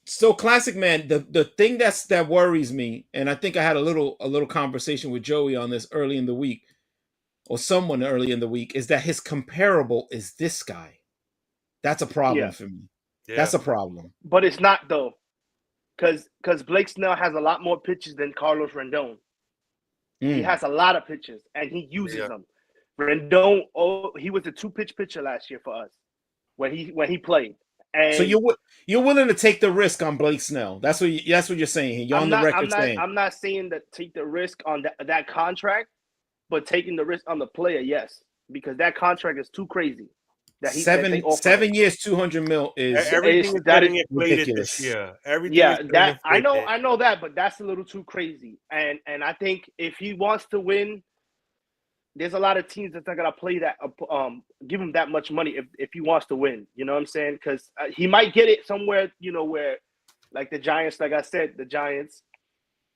so classic man, the thing that worries me, and I think I had a little conversation with Joey on this early in the week, or someone early in the week, is that his comparable is this guy. That's a problem for me. Yeah. That's a problem. But it's not though, because Blake Snell has a lot more pitches than Carlos Rendon. He has a lot of pitches and he uses them. Rendon, he was a 2-pitch pitcher last year for us when he played. And so you're willing to take the risk on Blake Snell. That's what you're saying. You're on the record saying. I'm not saying that take the risk on that contract, but taking the risk on the player, yes, because that contract is too crazy. That 7 years, $200 million is everything is getting inflated this year. I know that, but that's a little too crazy. And I think if he wants to win, there's a lot of teams that's not gonna play that, give him that much money if he wants to win. You know what I'm saying? Because he might get it somewhere, where, like the Giants, like I said,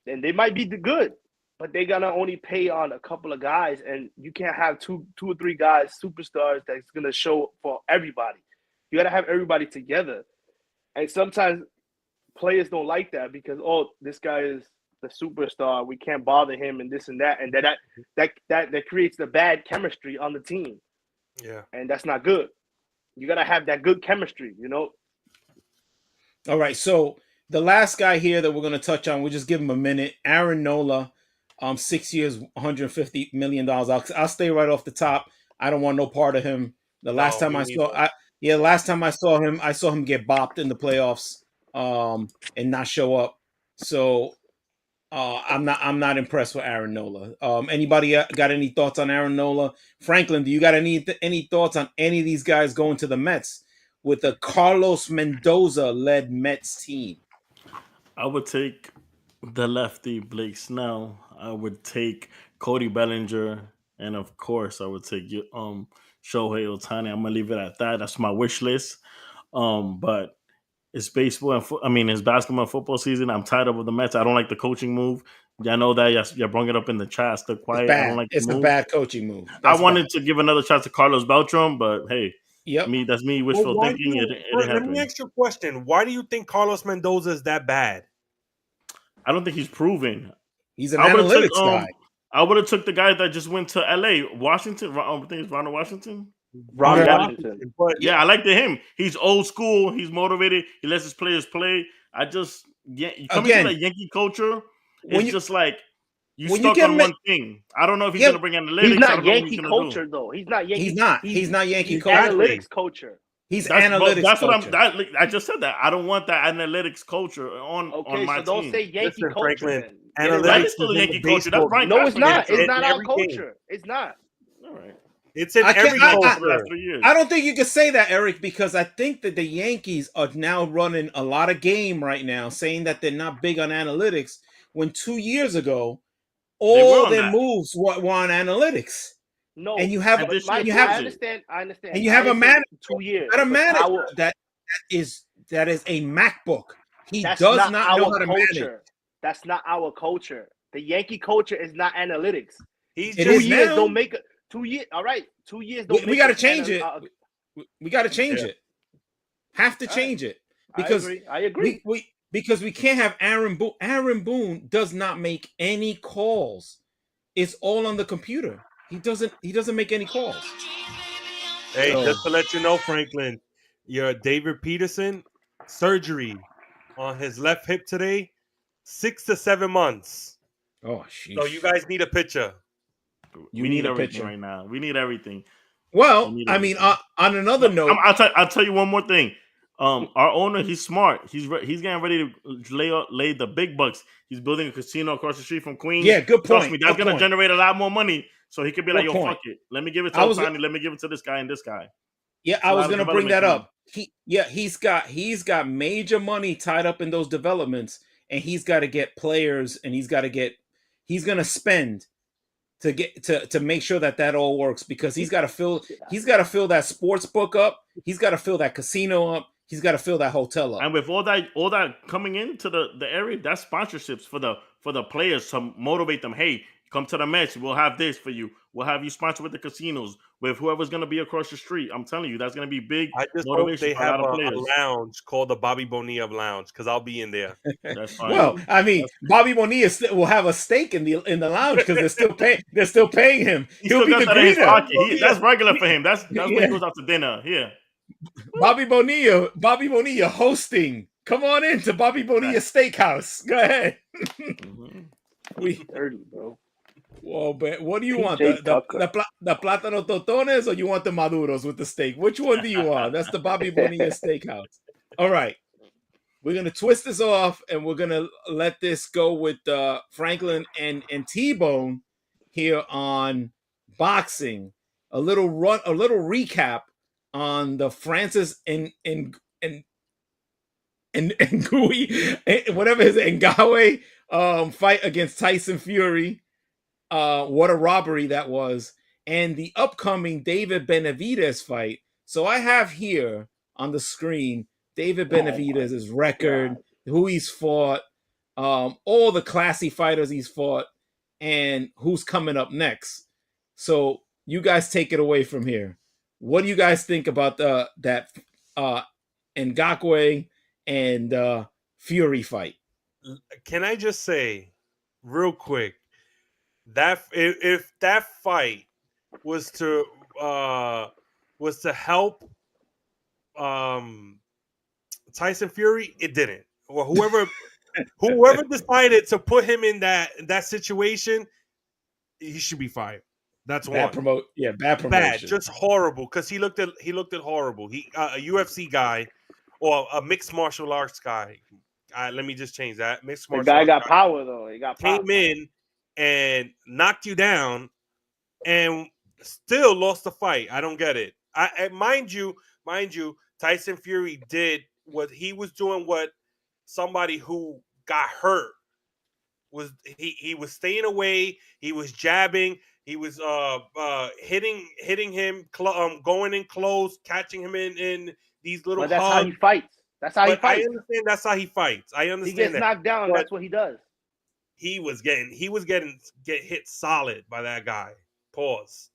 and they might be good, but they're gonna only pay on a couple of guys, and you can't have two or three guys, superstars, that's gonna show for everybody. You gotta have everybody together, and sometimes players don't like that because this guy is the superstar, we can't bother him and this and that, and that creates the bad chemistry on the team. Yeah, and that's not good. You gotta have that good chemistry, All right, so the last guy here that we're gonna touch on, we'll just give him a minute. Aaron Nola, 6 years, $150 million. I'll stay right off the top. I don't want no part of him. Last time I saw him get bopped in the playoffs, and not show up. So. I'm not impressed with Aaron Nola. Anybody got any thoughts on Aaron Nola? Franklin, do you got any thoughts on any of these guys going to the Mets with the Carlos Mendoza-led Mets team? I would take the lefty Blake Snell. I would take Cody Bellinger, and of course, I would take Shohei Ohtani. I'm gonna leave it at that. That's my wish list. But it's baseball it's basketball and football season. I'm tired of the Mets. I don't like the coaching move. I know that you brought it up in the chat. Still quiet. It's bad. I don't like it's a bad coaching move. I wanted to give another shot to Carlos Beltran, but hey, that's me wishful thinking. Let me ask you a question. Why do you think Carlos Mendoza is that bad? I don't think he's proven. He's an analytics guy. I would have took the guy that just went to LA, Washington. I think it's Ronald Washington. Washington. But I like him. He's old school. He's motivated. He lets his players play. Coming to that Yankee culture, it's just like You when stuck you get on one thing. I don't know if he's Yeah. gonna bring analytics. He's I not don't know what Yankee he's gonna culture do. though. He's not Yankee. He's not Yankey He's culture. analytics culture. He's That's analytics what culture. I just said that. I don't want that analytics culture on Okay, my so don't team. say Yankee Listen, culture Franklin, then. Get it analytics That right. is still is in Yankee the culture. That's baseball Brian No, Cashman it's not. gave it It's to not in our every game. culture. It's not. All right. It's in I can't- every I- For the culture. last 3 years. I don't think you can say that, Eric, because I think that the Yankees are now running a lot of game right now, saying that they're not big on analytics. When 2 years ago, They were all on their that. moves were on analytics. No. And you have And this Mike, year you have I proves it. understand. I understand. and you I have a understand manager, 2 years. not a but manager that is a MacBook. He that's does not not know our how to manage. culture. That's not our culture. The Yankee culture is not analytics. He's It 2 is years now. don't make it. 2 years. All right. 2 years don't. We make got to us change it. We got to change Yeah. it. Have to All right. change it because I agree. because we can't have Aaron Boone. Aaron Boone does not make any calls. It's all on the computer. He doesn't make any calls. Hey, So- just to let you know, Franklin, your David Peterson surgery on his left hip today, 6 to 7 months. Oh, sheesh. So you guys need a picture. You We need need a everything picture. right now. We need everything. Well, We need I mean, everything. on another note, I'll tell you one more thing. Our owner, he's smart. He's getting ready to lay the big bucks. He's building a casino across the street from Queens. yeah, good Trust point. me, that's good gonna point. generate a lot more money. So he could be like, Good "Yo, point. fuck it. Let me give it to I was- Ohtani. Let me give it to this guy and this guy." Yeah, It's I a was lot of gonna bring that development up. He's got major money tied up in those developments, and he's got to get players, and he's gonna spend to get to make sure that all works because he's got to fill that sports book up, he's got to fill that casino up, he's got to fill that hotel up. And with all that coming into the area, that's sponsorships for the players to motivate them. Hey, come to the match. We'll have this for you. We'll have you sponsored with the casinos, with whoever's going to be across the street. I'm telling you, that's going to be big I just hope motivation they for a have lot of a players. lounge called the Bobby Bonilla Lounge because I'll be in there. That's fine. Well, I mean, Bobby Bonilla will have a stake in the lounge because they're still paying him. He'll be the got that in his greeter. pocket. That's regular for him. That's when Yeah. he goes out to dinner. Yeah. Bobby Bonilla hosting. Come on in to Bobby Bonilla Steakhouse. Go ahead. Mm-hmm. Dirty, bro. Well, but what do you PJ want? The Tucker. plátano totones or you want the maduros with the steak? Which one do you want? That's the Bobby Bonilla Steakhouse. All right. We're going to twist this off and we're going to let this go with Franklin and T-Bone here on boxing. A little recap on the Francis and Ngui, whatever his Ngawe fight against Tyson Fury. What a robbery that was. And the upcoming David Benavidez fight. So I have here on the screen David Benavidez' record, who he's fought, all the classy fighters he's fought, and who's coming up next. So you guys take it away from here. What do you guys think about that Ngawe and Fury fight? Can I just say, real quick, that if that fight was to help Tyson Fury, it didn't. Or whoever decided to put him in that situation, he should be fired. That's Bad one. bad promotion. Bad, just horrible. Because he looked at horrible. He a UFC guy or a mixed martial arts guy. Let me just change that. Mixed The martial guy arts got power though. He got power. came in and knocked you down and still lost the fight. I don't get it. Mind you, Tyson Fury did what he was doing. What somebody who got hurt was. He was staying away. He was jabbing. He was hitting him, going in close, catching him in these little. But that's hugs. how he fights. That's how he But I fights. understand that's how he fights. I He understand gets that. knocked down. But That's what he does. he was getting hit solid by that guy. Pause.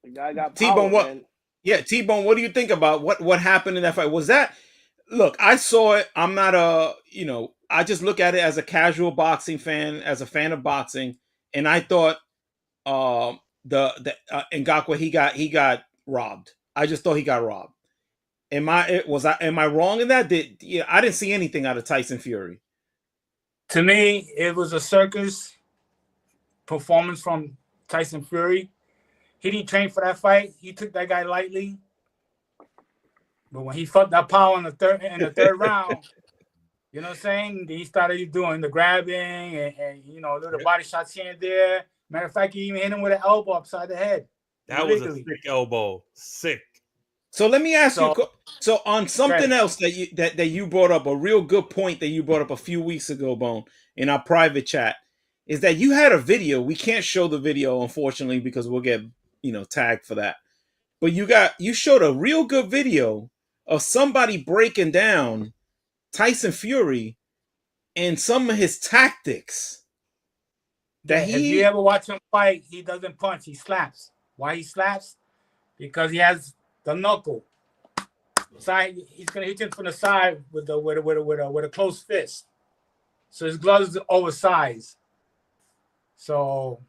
The guy got power, T-Bone, what? man. Yeah, T-Bone, what do you think about what happened in that fight? Was that? Look, I saw it. I'm not I just look at it as a casual boxing fan, as a fan of boxing, and I thought the Ngakoue he got robbed. I just thought he got robbed. Am I wrong in that? I didn't see anything out of Tyson Fury. To me, it was a circus performance from Tyson Fury. He didn't train for that fight. He took that guy lightly. But when he felt that power in the third round, you know what I'm saying? He started doing the grabbing and little body shots here and there. Matter of fact, he even hit him with an elbow upside the head. That was a sick elbow. Sick. So let me ask you. So on something else that you brought up, a real good point that you brought up a few weeks ago, Bone, in our private chat, is that you had a video. We can't show the video, unfortunately, because we'll get tagged for that. But you showed a real good video of somebody breaking down Tyson Fury and some of his tactics. If you ever watch him fight, he doesn't punch, he slaps. Why he slaps? Because he has the knuckle. Side, he's gonna hit you from the side with a closed fist. So his gloves are oversized. So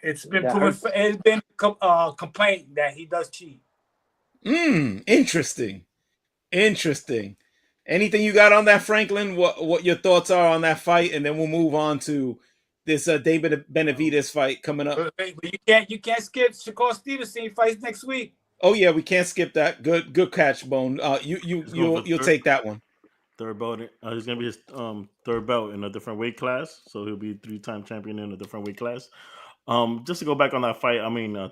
it's been proven. It's been a complaint that he does cheat. Interesting. Anything you got on that, Franklin? What your thoughts are on that fight, and then we'll move on to this David Benavidez fight coming up. But you can't skip Shakur Stevenson fights next week. Oh yeah, we can't skip that. Good catch, Bone. You'll take that one. Third belt. He's gonna be his third belt in a different weight class, so he'll be 3-time champion in a different weight class. Just to go back on that fight, I mean, I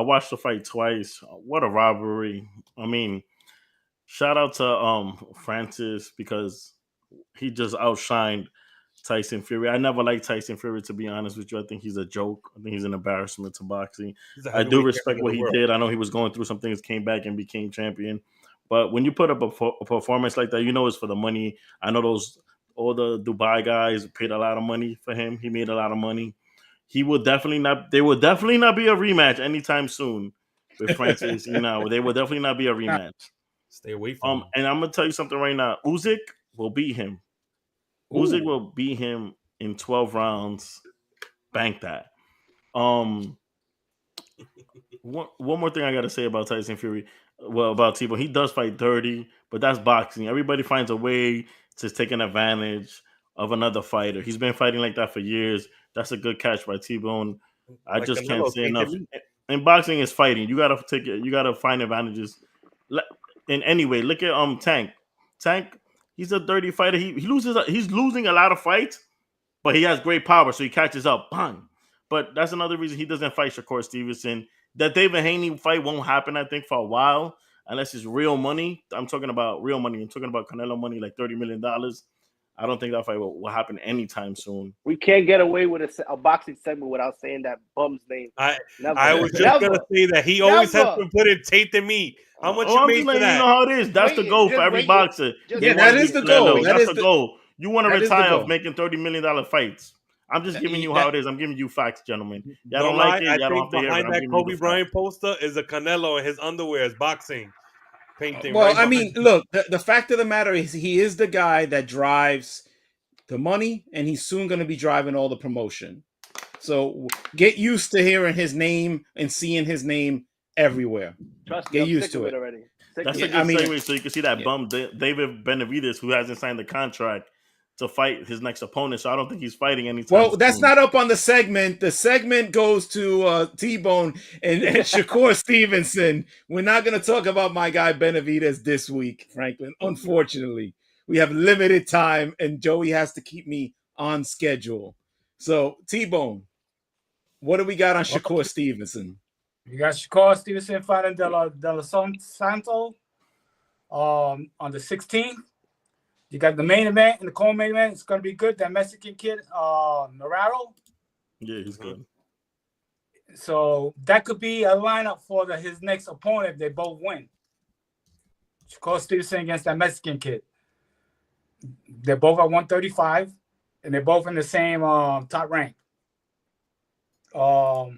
watched the fight twice. What a robbery! I mean, shout out to Francis because he just outshined Tyson Fury. I never liked Tyson Fury, to be honest with you. I think he's a joke. I think he's an embarrassment to boxing. I do respect what he did. I know he was going through some things, came back and became champion. But when you put up a performance like that, it's for the money. I know all the Dubai guys paid a lot of money for him. He made a lot of money. There will definitely not be a rematch anytime soon with Francis. They will definitely not be a rematch. Stay away from him. And I'm gonna tell you something right now. Usyk will beat him. Usyk will beat him in 12 rounds. Bank that. One more thing I gotta say about Tyson Fury. Well, about T-Bone, he does fight dirty, but that's boxing. Everybody finds a way to take an advantage of another fighter. He's been fighting like that for years. That's a good catch by T-Bone. I just can't say enough. And boxing is fighting. You gotta find advantages. In any way, look at Tank. Tank, he's a dirty fighter. He's losing a lot of fights, but he has great power, so he catches up. Bang. But that's another reason he doesn't fight Shakur Stevenson. That David Haney fight won't happen, I think, for a while, unless it's real money. I'm talking about real money. I'm talking about Canelo money, like $30 million. I don't think that fight will happen anytime soon. We can't get away with a boxing segment without saying that bum's name. I was just going to say that he always has to put in Tate the meat. How much you made for that? You know how it is. That's the goal for every boxer. That is the goal. That's the goal. You want to retire of making $30 million fights. I'm just giving you how it is. I'm giving you facts, gentlemen. Y'all don't like it. Y'all don't have to hear it. Behind that Kobe Bryant poster is a Canelo and his underwear is boxing painting. Well, I mean, look, the fact of the matter is he is the guy that drives the money, and he's soon going to be driving all the promotion. So get used to hearing his name and seeing his name everywhere. Get used to it already. That's a good segue, so you can see that bum David Benavidez, who hasn't signed the contract to fight his next opponent. So I don't think he's fighting anytime soon. That's not up on the segment. The segment goes to T-Bone and Shakur Stevenson. We're not going to talk about my guy Benavidez this week, Franklin. Unfortunately, we have limited time, and Joey has to keep me on schedule. So, T-Bone, what do we got on Shakur Stevenson? You got Shakur Stevenson fighting De La Santo on the 16th. You got the main event and the co-main event. It's going to be good. That Mexican kid, Navarro. Yeah, he's good. So that could be a lineup for his next opponent if they both win. Shakur Stevenson against that Mexican kid. They're both at 135, and they're both in the same top rank. The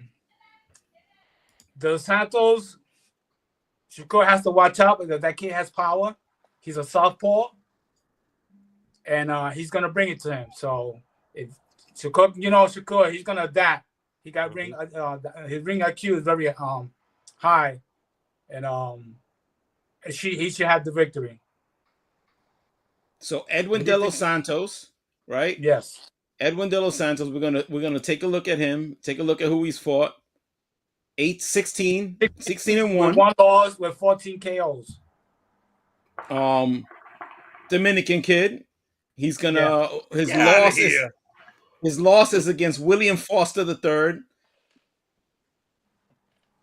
Santos, Shakur has to watch out because that kid has power. He's a southpaw. And he's gonna bring it to him. So if Shakur, Shakur, he's gonna adapt. He got ring. His ring IQ is very high, and he should have the victory. So Edwin De Los Santos right? Yes. Edwin De Los Santos. We're gonna take a look at him. Take a look at who he's fought. 16 and 1. With 1 loss with 14 KOs. Dominican kid. He's gonna his His loss is against William Foster III.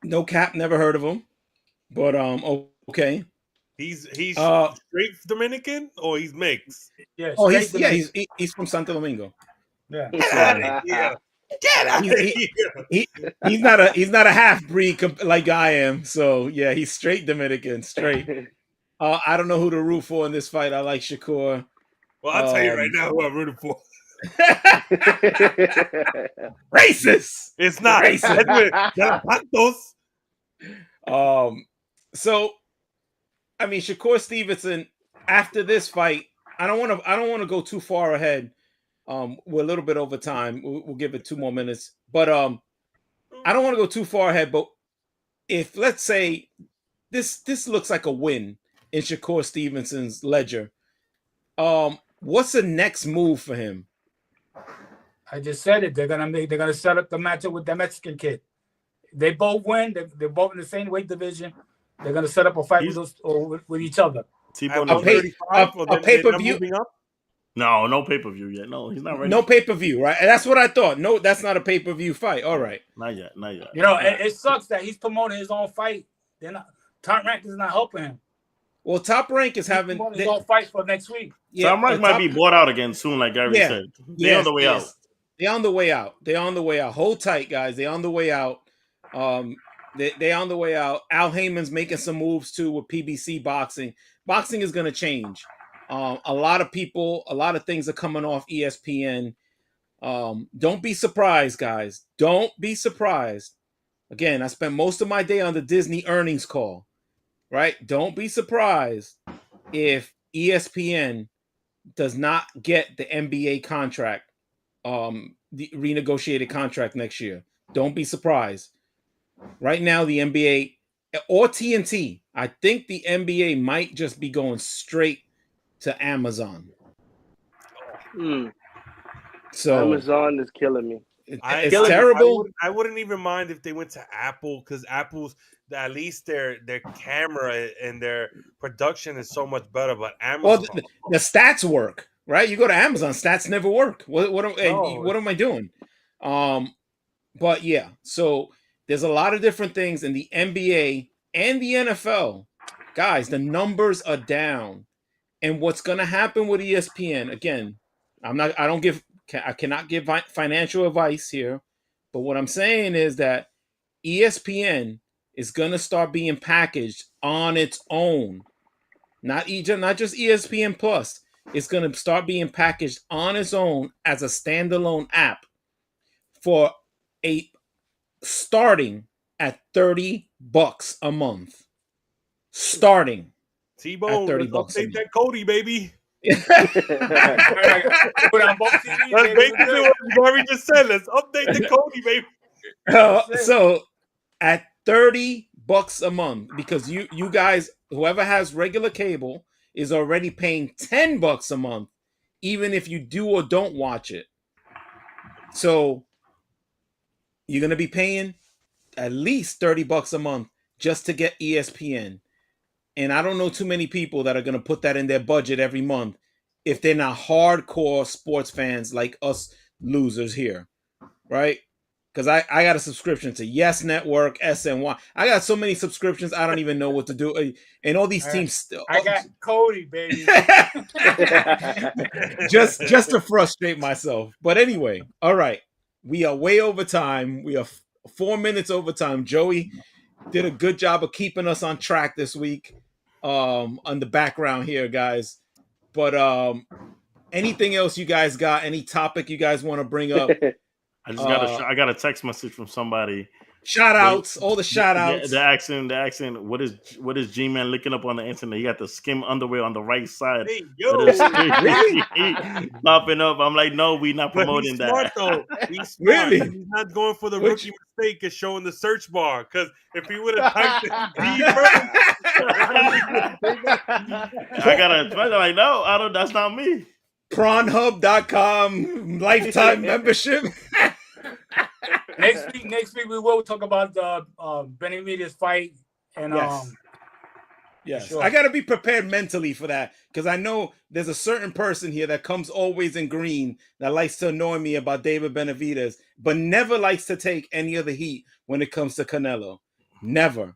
No cap, never heard of him. But okay. He's straight Dominican or he's mixed. Yeah. He's from Santo Domingo. Yeah. Get out of here. He's not a half breed like I am. So yeah, he's straight Dominican, straight. I don't know who to root for in this fight. I like Shakur. Well, I'll tell you right now who I'm rooting for. Racist. It's not racist. So I mean, Shakur Stevenson. After this fight, I don't want to go too far ahead. We're a little bit over time. We'll give it 2 more minutes. But I don't want to go too far ahead. But if let's say this looks like a win in Shakur Stevenson's ledger, what's the next move for him? I just said it. They're gonna set up the matchup with the Mexican kid. They both win. They're both in the same weight division. They're gonna set up a fight with each other. A pay-per-view. No pay-per-view yet. No, he's not ready. No pay-per-view, right? And that's what I thought. No, that's not a pay-per-view fight. All right. Not yet. You know, it sucks that he's promoting his own fight. Top Rank is not helping him. Well, Top Rank is having his own fight for next week. Yeah, Top Rank might be bought out again soon, like Gary said. They're on the way out. They're on the way out. They're on the way out. Hold tight, guys. They're on the way out. They're on the way out. Al Heyman's making some moves too with PBC boxing. Boxing is going to change. A lot of things are coming off ESPN. Don't be surprised, guys. Don't be surprised. Again, I spent most of my day on the Disney earnings call, right? Don't be surprised if ESPN does not get the NBA contract, the renegotiated contract next year. Don't be surprised. Right now, the NBA or TNT, I think the NBA might just be going straight to Amazon. So Amazon is killing me. It's terrible. I wouldn't even mind if they went to Apple, because Apple's at least their camera and their production is so much better. But Amazon, well, the stats work, right? You go to Amazon, stats never work. What am I doing? But yeah, so there's a lot of different things in the NBA and the NFL. Guys, the numbers are down. And what's going to happen with ESPN, again, I cannot give financial advice here, but what I'm saying is that ESPN is going to start being packaged on its own. Not just ESPN Plus. It's going to start being packaged on its own as a standalone app for starting at $30 a month. Starting. T-Bone, let's update that Cody, baby. Let's basically what Gary just said. Let's update the Cody, baby. So at $30 a month, because you guys, whoever has regular cable, is already paying $10 a month, even if you do or don't watch it. So you're gonna be paying at least $30 a month just to get ESPN. And I don't know too many people that are going to put that in their budget every month if they're not hardcore sports fans like us losers here, right? Because I got a subscription to Yes Network, SNY. I got so many subscriptions, I don't even know what to do. And all these teams. I got Cody, baby. just to frustrate myself. But anyway, all right. We are way over time. We are 4 minutes over time. Joey did a good job of keeping us on track this week. On the background here, guys. But anything else you guys got? Any topic you guys want to bring up? I got a text message from somebody. Shout outs, all the shout outs. The accent. What is G-Man looking up on the internet? He got the skim underwear on the right side. Hey, yo. Popping up. I'm like, no, we not promoting that. Smart, though. He's smart. Really? He's not going for the rookie mistake of showing the search bar. Because if he would have typed it I gotta like, no, that's not me. Prawnhub.com lifetime membership. Next week we will talk about the Benavidez fight and Yes, sure. I got to be prepared mentally for that because I know there's a certain person here that comes always in green that likes to annoy me about David Benavidez, but never likes to take any of the heat when it comes to Canelo. Never.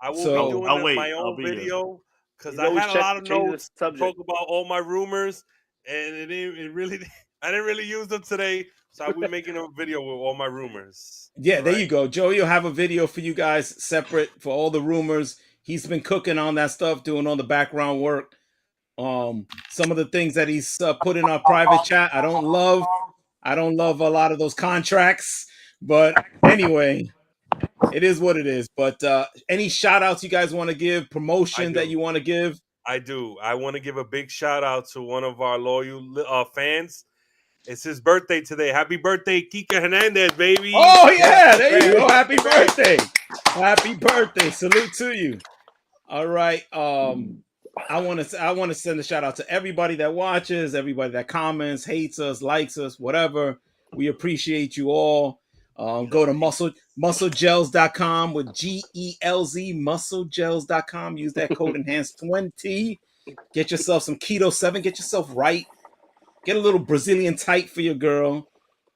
I will be doing my own video because I had a lot of notes to talk about all my rumors, and I didn't really use them today. So I will be making a video with all my rumors. Yeah, there you go. Joey will have a video for you guys separate for all the rumors. He's been cooking on that stuff, doing all the background work. Some of the things that he's put in our private chat, I don't love a lot of those contracts, but anyway, it is what it is. But any shout outs you guys want to give, promotion that you want to give? I do. I want to give a big shout out to one of our loyal fans. It's his birthday today. Happy birthday, Kika Hernandez, baby. Oh, yeah. There you go. Happy birthday. Happy birthday. Salute to you. All right. I want to send a shout out to everybody that watches, everybody that comments, hates us, likes us, whatever. We appreciate you all. Go to musclegels.com with GELZ, musclegels.com. Use that code enhanced20. Get yourself some Keto 7. Get yourself right. Get a little Brazilian tight for your girl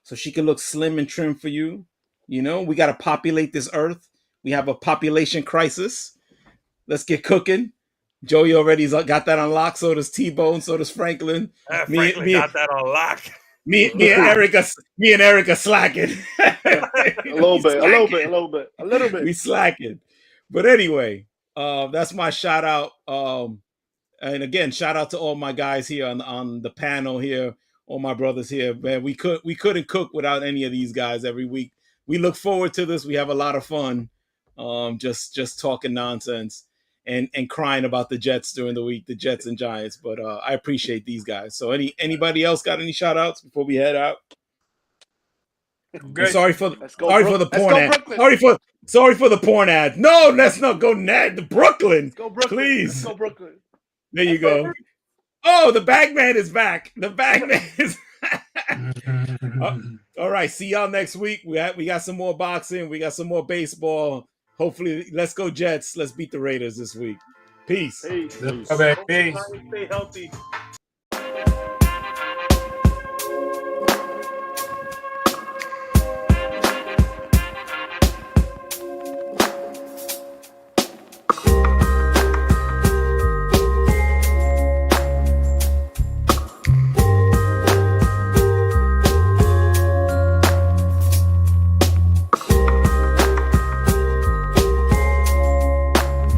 so she can look slim and trim for you. You know, we got to populate this earth. We have a population crisis. Let's get cooking. Joey already got that on lock. So does T-Bone. So does Franklin. Franklin got that on lock. Me and Erica slacking. a little bit. We slacking. But anyway, that's my shout out. And again, shout out to all my guys here on the panel here, all my brothers here. Man, we couldn't cook without any of these guys every week. We look forward to this. We have a lot of fun, just talking nonsense and crying about the Jets during the week, the Jets and Giants. But I appreciate these guys. So anybody else got any shout outs before we head out? Sorry for the porn ad. Sorry for the porn ad. No, let's not go to Brooklyn. Let's go Brooklyn. Please. Let's go Brooklyn. There you go. Oh, the Bagman is back. The Bagman is all right. See y'all next week. We got some more boxing. We got some more baseball. Hopefully, let's go Jets. Let's beat the Raiders this week. Peace. Peace. Peace. Stay healthy.